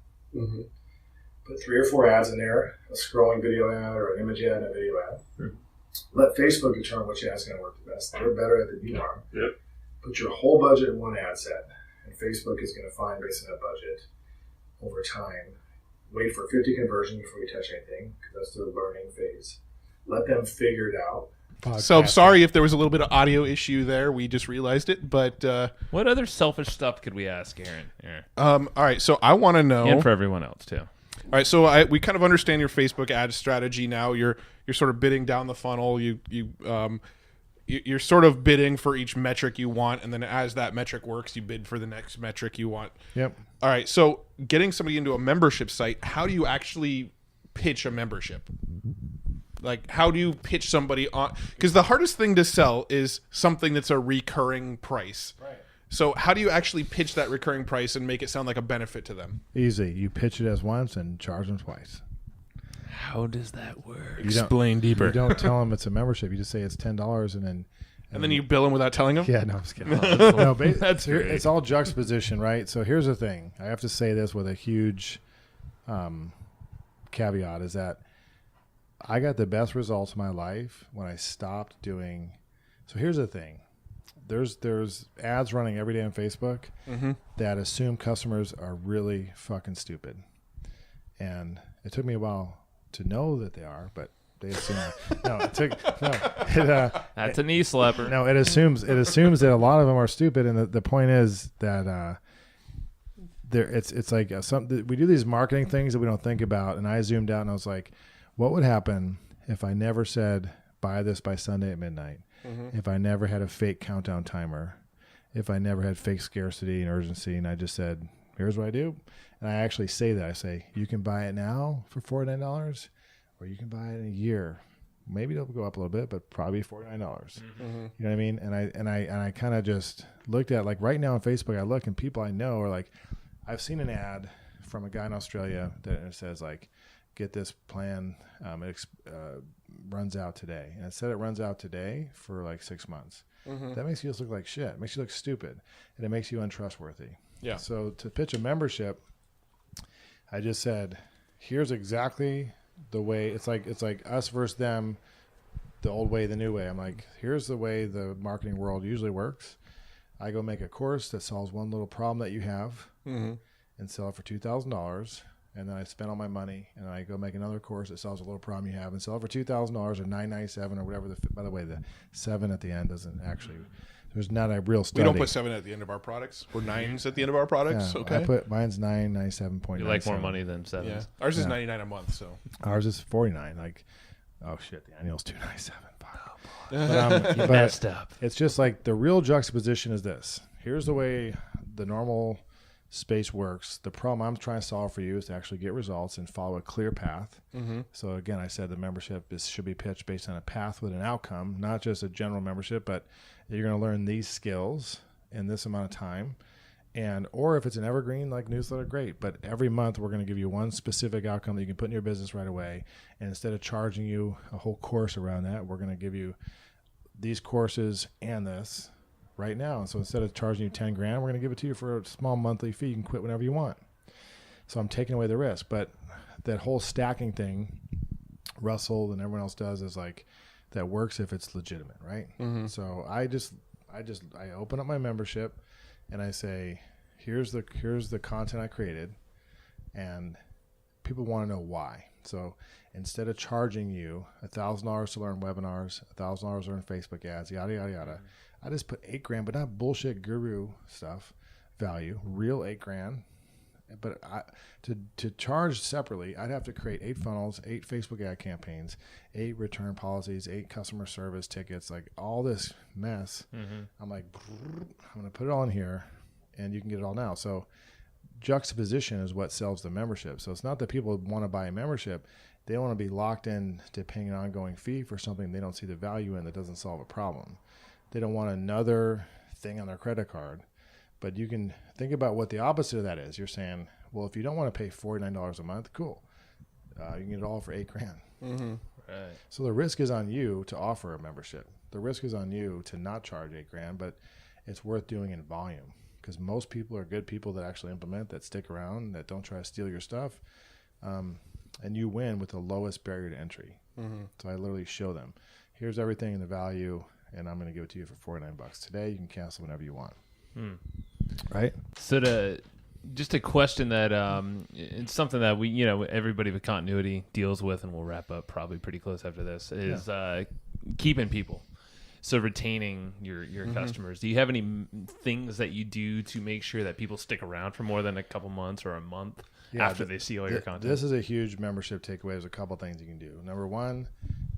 Put 3 or 4 ads in there, a scrolling video ad or an image ad and a video ad. Let Facebook determine which ad is going to work the best. They're better at it than you are. Yep. Put your whole budget in one ad set, and Facebook is going to find, based on that budget, over time. Wait for 50 conversions before you touch anything, because that's the learning phase. Let them figure it out. So sorry if there was a little bit of audio issue there. We just realized it. But What other selfish stuff could we ask Aaron? Here. all right, so I want to know. And for everyone else, too. All right, so we kind of understand your Facebook ad strategy now. You're sort of bidding down the funnel. You're sort of bidding for each metric you want, and then as that metric works, you bid for the next metric you want. Yep. All right, so getting somebody into a membership site, how do you actually pitch a membership? Like, how do you pitch somebody on? Because the hardest thing to sell is something that's a recurring price. Right. So how do you actually pitch that recurring price and make it sound like a benefit to them? Easy. You pitch it as once and charge them twice. How does that work? Explain deeper. You don't tell them it's a membership. You just say it's $10 and then you bill them without telling them? Yeah, no, I'm just kidding. That's great. It's all juxtaposition, right? So here's the thing. I have to say this with a huge caveat, is that I got the best results of my life when I stopped doing. So here's the thing. There's ads running every day on Facebook that assume customers are really fucking stupid. And it took me a while to know that they are, but they assume that's a knee slapper. No, it assumes that a lot of them are stupid, and the point is that it's like we do these marketing things that we don't think about. And I zoomed out and I was like, what would happen if I never said buy this by Sunday at midnight? If I never had a fake countdown timer, if I never had fake scarcity and urgency, and I just said, here's what I do. And I actually say that. I say, you can buy it now for $49, or you can buy it in a year. Maybe it'll go up a little bit, but probably $49. You know what I mean? And I kind of just looked at, like, right now on Facebook, I look and people I know are like, I've seen an ad from a guy in Australia that it says, like, get this plan. It runs out today. And it said it runs out today for like 6 months. That makes you just look like shit. It makes you look stupid. And it makes you untrustworthy. Yeah. So to pitch a membership, I just said, here's exactly the way. It's like us versus them, the old way, the new way. I'm like, here's the way the marketing world usually works. I go make a course that solves one little problem that you have and sell it for $2,000. And then I spend all my money, and I go make another course that solves a little problem you have, and sell it for $2,000 or $997 or whatever. By the way, the 7 at the end doesn't actually. There's not a real study. We don't put 7 at the end of our products. We're 9s at the end of our products. Yeah, okay. I put mine's 997.9. You like more money than 7. Yeah. Ours is $99 a month. So ours is $49. Like, oh shit, the annual's $297. But messed up. It's just like the real juxtaposition is this. Here's the way the normal space works. The problem I'm trying to solve for you is to actually get results and follow a clear path. So again, I said the membership should be pitched based on a path with an outcome, not just a general membership, but you're going to learn these skills in this amount of time. Or if it's an evergreen like newsletter, great. But every month we're going to give you one specific outcome that you can put in your business right away. And instead of charging you a whole course around that, we're going to give you these courses and this right now. So instead of charging you 10 grand, we're going to give it to you for a small monthly fee. You can quit whenever you want. So I'm taking away the risk. But that whole stacking thing, Russell and everyone else does, is like that works if it's legitimate, right? So I open up my membership and I say, here's the content I created, and people want to know why. So instead of charging you $1,000 to learn webinars, $1,000 to learn Facebook ads, yada yada yada, I just put $8,000, but not bullshit guru stuff, value, real $8,000. But to charge separately, I'd have to create 8 funnels, 8 Facebook ad campaigns, 8 return policies, 8 customer service tickets, like all this mess. I'm like, I'm going to put it all in here, and you can get it all now. So juxtaposition is what sells the membership. So it's not that people want to buy a membership. They want to be locked in to paying an ongoing fee for something they don't see the value in that doesn't solve a problem. They don't want another thing on their credit card. But you can think about what the opposite of that is. You're saying, well, if you don't want to pay $49 a month, cool. You can get it all for $8,000. Right. So the risk is on you to offer a membership. The risk is on you to not charge $8,000, but it's worth doing in volume, because most people are good people that actually implement, that stick around, that don't try to steal your stuff. And you win with the lowest barrier to entry. So I literally show them, here's everything in the value, and I'm going to give it to you for $49 today. You can cancel whenever you want. Right. So just a question that it's something that we, everybody with continuity deals with, and we'll wrap up probably pretty close after this, is keeping people. So retaining your customers. Do you have any things that you do to make sure that people stick around for more than a couple months or a month after they see all your content? This is a huge membership takeaway. There's a couple things you can do. Number one,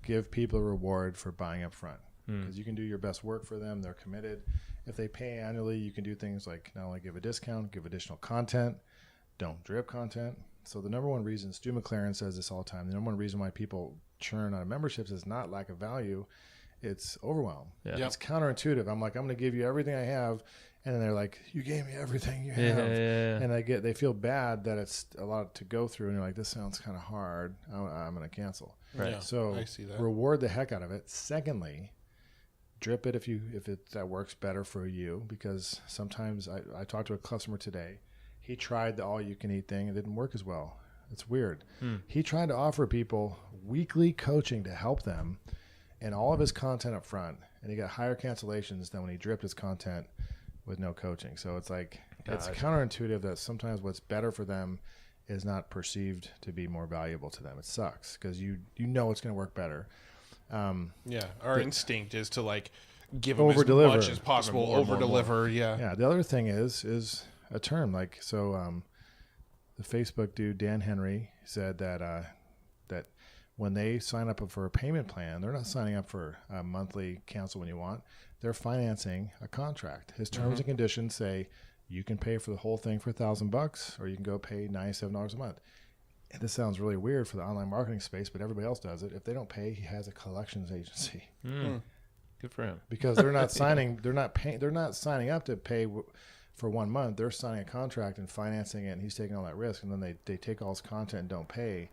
give people a reward for buying up front, because you can do your best work for them. They're committed. If they pay annually, you can do things like not only give a discount, give additional content, don't drip content. So the number one reason, Stu McLaren says this all the time, the number one reason why people churn out of memberships is not lack of value, it's overwhelm. Yeah. It's counterintuitive. I'm like, I'm going to give you everything I have, and then they're like, you gave me everything you have. And they feel bad that it's a lot to go through, and you're like, this sounds kind of hard. I'm going to cancel. Right. Yeah, So I see that. reward the heck out of it. Secondly, drip it if that works better for you, because sometimes I talked to a customer today. He tried the all-you-can-eat thing. It didn't work as well. It's weird. He tried to offer people weekly coaching to help them and all of his content up front, and he got higher cancellations than when he dripped his content with no coaching. So it's like, it's counterintuitive that sometimes what's better for them is not perceived to be more valuable to them. It sucks, because you know it's going to work better. Our instinct is to like give them as Over-deliver. much as possible, over-deliver. Yeah. The other thing is a term like, so the Facebook dude Dan Henry said that that when they sign up for a payment plan, they're not signing up for a monthly cancel when you want. They're financing a contract. His terms and conditions say you can pay for the whole thing for $1,000, or you can go pay $97 a month. And this sounds really weird for the online marketing space, but everybody else does it. If they don't pay, he has a collections agency. Good for him. Because they're not signing, they're not signing up to pay for 1 month. They're signing a contract and financing it, and he's taking all that risk. And then they take all his content and don't pay.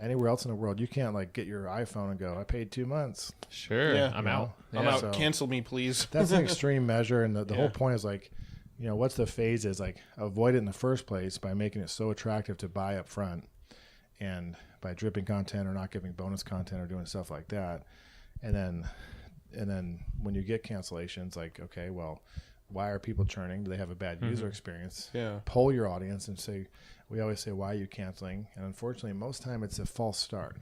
Anywhere else in the world, you can't like get your iPhone and go, I paid 2 months. Sure. Yeah. I'm out. I'm Yeah. out. So- Cancel me, please. That's an extreme measure, and the whole point is like, what's the phase is like, avoid it in the first place by making it so attractive to buy up front, and by dripping content or not giving bonus content or doing stuff like that. And then when you get cancellations, like, okay, well, why are people churning? Do they have a bad user experience? Yeah. Poll your audience and say, we always say, why are you canceling? And unfortunately, most time it's a false start.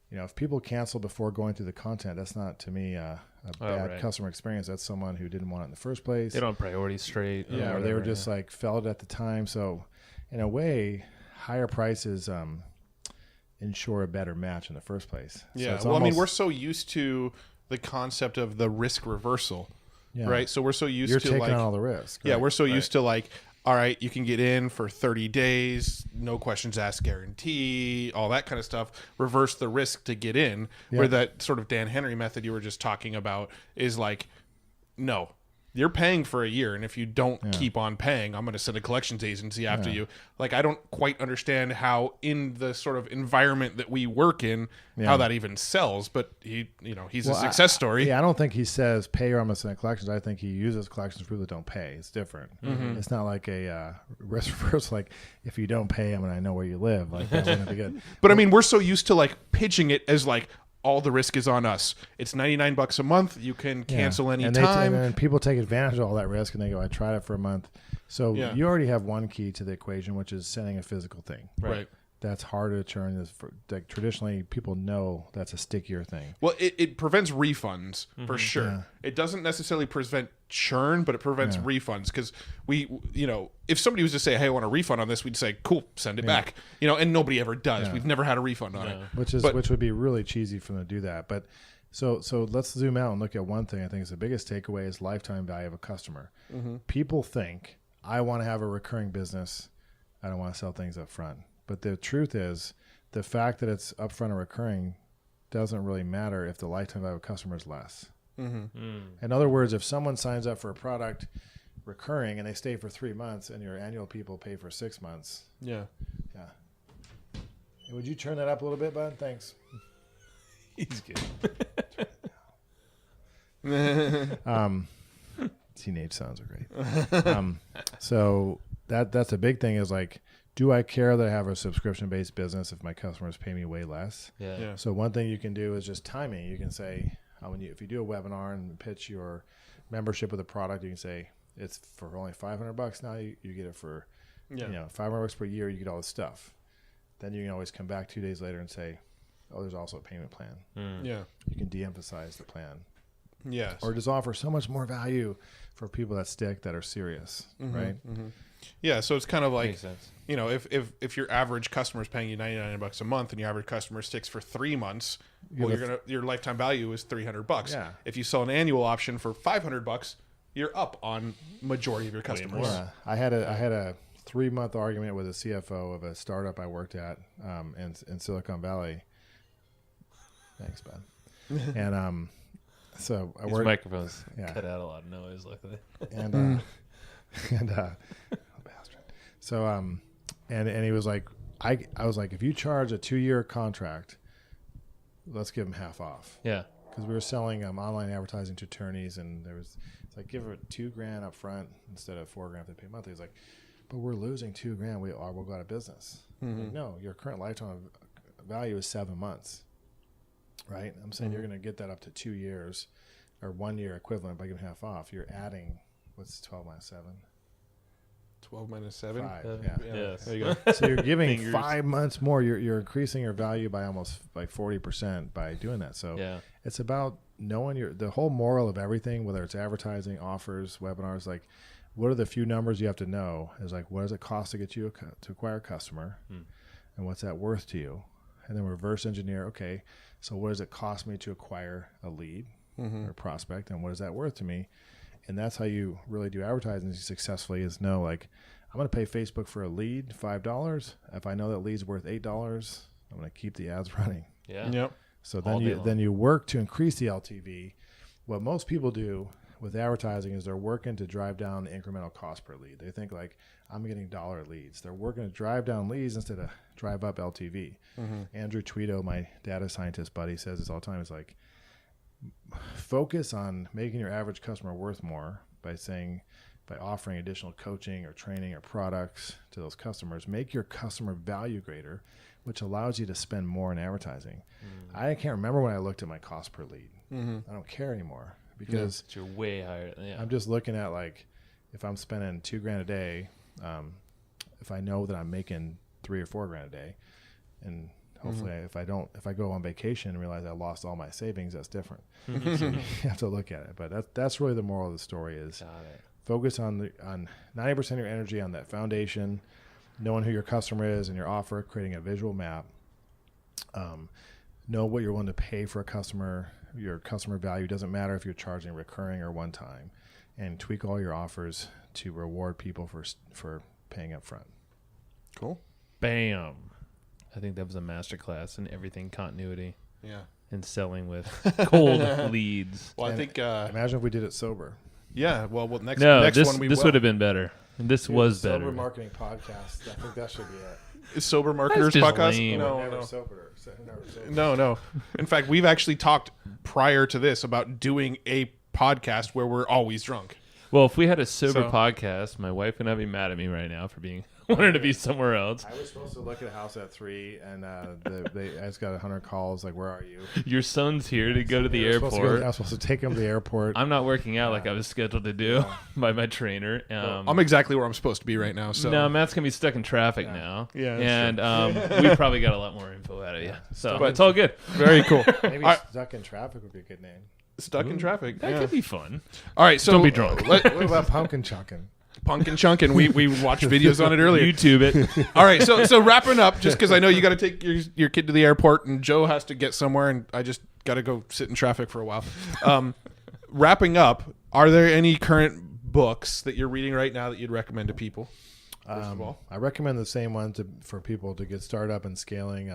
If people cancel before going through the content, that's not, to me, a bad customer experience. That's someone who didn't want it in the first place. They don't have priorities straight. Yeah, or they were just like felt it at the time. So in a way, higher prices ensure a better match in the first place. Yeah. So Well, it's we're so used to the concept of the risk reversal, yeah. right? So we're so used You're to taking like on all the risk. Yeah, right? we're so used to like, all right, you can get in for 30 days, no questions asked guarantee, all that kind of stuff, reverse the risk to get in, where that sort of Dan Henry method you were just talking about is like, no, you're paying for a year, and if you don't keep on paying, I'm going to send a collections agency after you. Like, I don't quite understand how in the sort of environment that we work in, how that even sells, but he's a success story. I don't think he says pay or I'm going to send collections. I think he uses collections for people that don't pay. It's different. It's not like a risk reverse, like if you don't pay, I know where you live. Like, that wouldn't be good. But I mean, we're so used to like pitching it as like, all the risk is on us. It's $99 a month. You can cancel any time. And people take advantage of all that risk, and they go, I tried it for a month. So you already have one key to the equation, which is sending a physical thing. Right. That's harder to turn. Like, traditionally, people know that's a stickier thing. Well, it prevents refunds for sure. Yeah. It doesn't necessarily prevent churn, but it prevents refunds, because if somebody was to say, hey, I want a refund on this, we'd say, cool, send it back. And nobody ever does. We've never had a refund on it. Which would be really cheesy for them to do that. But so let's zoom out and look at one thing. I think is the biggest takeaway is lifetime value of a customer. People think, I want to have a recurring business. I don't want to sell things up front. But the truth is, the fact that it's upfront and recurring doesn't really matter if the lifetime value of a customer is less. In other words, if someone signs up for a product recurring and they stay for 3 months, and your annual people pay for 6 months. Yeah. Would you turn that up a little bit, bud? Thanks. He's good. Teenage sounds are great. So that's a big thing, is like, do I care that I have a subscription-based business if my customers pay me way less? Yeah. So one thing you can do is just timing. You can say, if you do a webinar and pitch your membership with a product, you can say, it's for only $500 now. You get it for, $500 per year. You get all this stuff. Then you can always come back 2 days later and say, oh, there's also a payment plan. Yeah. You can de-emphasize the plan. Yes. Or just offer so much more value for people that stick, that are serious, right? Yeah, so it's kind of like, if your average customer is paying you $99 a month and your average customer sticks for 3 months, your lifetime value is $300. Yeah. If you sell an annual option for $500, you're up on majority of your customers. Yeah. I had a 3-month argument with a CFO of a startup I worked at in Silicon Valley. Thanks, Ben. And so I worked. Microphones cut out a lot of noise, luckily. And so and he was like, I was like, if you charge a 2-year contract, let's give him half off. Yeah. Because we were selling online advertising to attorneys, and it's like, give her $2,000 up front instead of $4,000 if they pay monthly. He's like, but we're losing $2,000. We'll go out of business. Like, no, your current lifetime value is 7 months, right? I'm saying you're going to get that up to 2 years, or 1 year equivalent by giving half off. You're adding, what's 12 minus 7? 12 minus 7? 5. Yes. There you go. So you're giving 5 months more. You're increasing your value by almost like 40% by doing that. So it's about knowing the whole moral of everything, whether it's advertising, offers, webinars, like, what are the few numbers you have to know? Is like, what does it cost to get you to acquire a customer, and what's that worth to you? And then reverse engineer. Okay, so what does it cost me to acquire a lead or prospect, and what is that worth to me? And that's how you really do advertising successfully. Is know, like, I'm going to pay Facebook for a lead $5. If I know that lead's worth $8, I'm going to keep the ads running. Yeah. Yep. So then you work to increase the LTV. What most people do with advertising is they're working to drive down the incremental cost per lead. They think, like, I'm getting dollar leads. They're working to drive down leads instead of drive up LTV. Andrew Tweedo, my data scientist buddy, says this all the time. It's like, focus on making your average customer worth more by offering additional coaching or training or products to those customers. Make your customer value greater, which allows you to spend more in advertising. I can't remember when I looked at my cost per lead. I don't care anymore, because you're way higher. Yeah. I'm just looking at, like, if I'm spending $2,000 a day, if I know that I'm making $3,000 or $4,000 a day, and hopefully if I go on vacation and realize I lost all my savings, that's different. So you have to look at it. But that's really the moral of the story, is focus on 90% of your energy on that foundation, knowing who your customer is and your offer, creating a visual map. Know what you're willing to pay for a customer. Your customer value doesn't matter if you're charging recurring or one time. and tweak all your offers to reward people for paying up front. Cool. Bam. I think that was a masterclass in everything continuity Yeah. and selling with cold leads. Well, I think. Imagine if we did it sober. Yeah. Well, next this one we this will. would have been better. This was better. Sober marketing podcast. I think that should be it. Is Sober Marketers just podcast? lame. Never sober. Never sober. No. In fact, we've actually talked prior to this about doing a podcast where we're always drunk. Well, if we had a sober So- podcast, my wife would not be mad at me right now for being wanting to be somewhere else. I was supposed to look at a house at 3, and I just got 100 calls. Like, where are you? Your son's here to go to the I was airport. supposed to take him to the airport. I'm not working out like I was scheduled to do by my trainer. I'm exactly where I'm supposed to be right now. So No, Matt's gonna be stuck in traffic now. Yeah, that's and we probably got a lot more info out of you. So But- it's all good. very cool. Maybe All right, stuck in traffic would be a good name. stuck in traffic. That Yeah. could be fun. All right, so Don't be drunk. What about pumpkin chucking? Pumpkin chunkin'. We watched videos on it earlier. YouTube it. All right, so wrapping up, just because I know you got to take your kid to the airport, and Joe has to get somewhere, and I just got to go sit in traffic for a while. Wrapping up, are there any current books that you're reading right now that you'd recommend to people? First of all, I recommend the same one for people to get started up and scaling.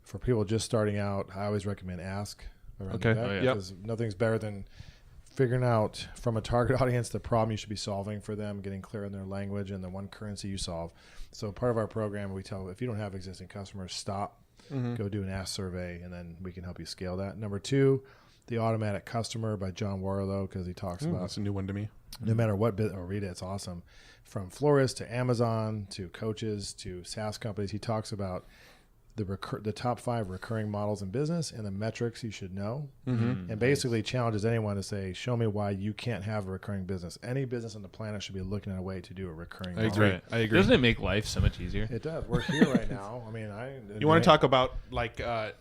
For people just starting out, I always recommend Ask. Okay. Oh, yeah. Yep. Because nothing's better than figuring out from a target audience the problem you should be solving for them, getting clear in their language and the one currency you solve. So part of our program, we tell if you don't have existing customers, stop, go do an Ask survey, and then we can help you scale that. Number 2, The Automatic Customer by John Warlow, because he talks about that's a new one to me. no matter what bit, or read it, it's awesome. From florists to Amazon to coaches to SaaS companies, he talks about the top 5 recurring models in business and the metrics you should know, and basically challenges anyone to say, show me why you can't have a recurring business. Any business on the planet should be looking at a way to do a recurring I model. agree. I agree. Doesn't it make life so much easier? It does. We're here right now. I mean, You want to talk about like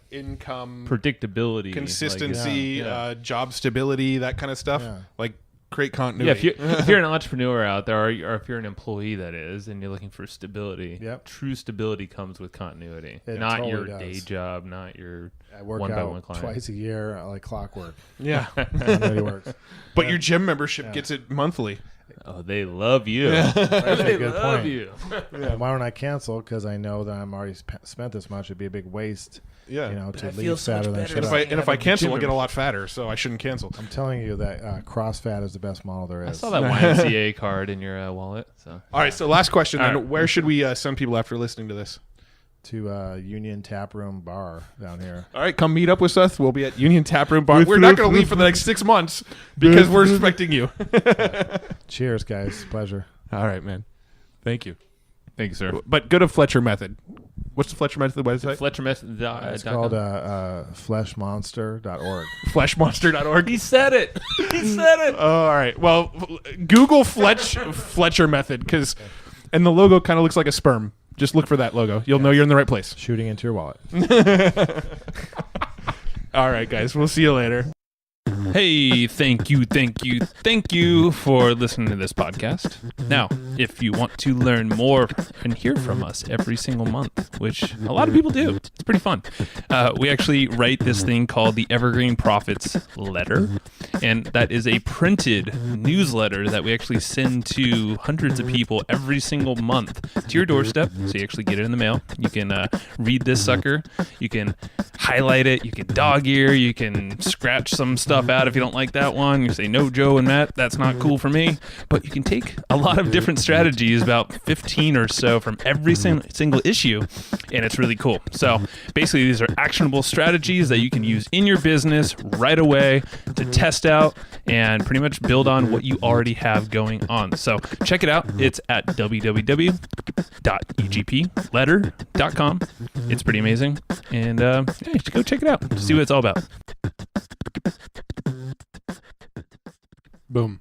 income, Predictability, consistency, yeah. job stability, that kind of stuff? Yeah. Like create Yeah, continuity. if you're an entrepreneur out there, or if you're an employee, that is, and you're looking for stability, Yep. true stability comes with continuity, It not totally your does. day job, not your I work one-by-one out client. twice a year like clockwork. Yeah. It really works. But your gym membership gets it monthly. Oh, they love you. That's a They good love point. you. And why don't I cancel? Because I know that I'm already spent this much. It'd be a big waste, Yeah. you know, to I feel leave so much fatter than I better should. And if I cancel, gym I'll get a lot fatter, so I shouldn't cancel. I'm telling you that cross-fat is the best model there is. I saw that YMCA card in your wallet. So All right, so last question then. All right. Where should we send people after listening to this? To Union Tap Room Bar down here. All right, come meet up with us. We'll be at Union Tap Room Bar. We're not going to leave for the next 6 months because we're expecting you. Cheers, guys. Pleasure. All right, man. Thank you. thank you, sir. But go to Fletcher Method. What's the Fletcher Method website? Fletcher Method. It's called fleshmonster.org. Fleshmonster.org. He said it. He said it. All right. Well, Google Fletcher Method and the logo kind of looks like a sperm. Just look for that logo. You'll know you're in the right place. Shooting into your wallet. All right, guys. We'll see you later. Hey, thank you for listening to this podcast. Now, if you want to learn more and hear from us every single month, which a lot of people do, it's pretty fun. We actually write this thing called the Evergreen Profits Letter, and that is a printed newsletter that we actually send to hundreds of people every single month to your doorstep, so you actually get it in the mail. You can read this sucker, you can highlight it, you can dog ear, you can scratch some stuff out if you don't like that one. You say, no, Joe and Matt, that's not cool for me. But you can take a lot of different strategies, about 15 or so from every single issue, and it's really cool. So basically, these are actionable strategies that you can use in your business right away to test out and pretty much build on what you already have going on. So check it out. It's at www.egpletter.com. It's pretty amazing. And yeah, you should go check it out to see what it's all about. Boom.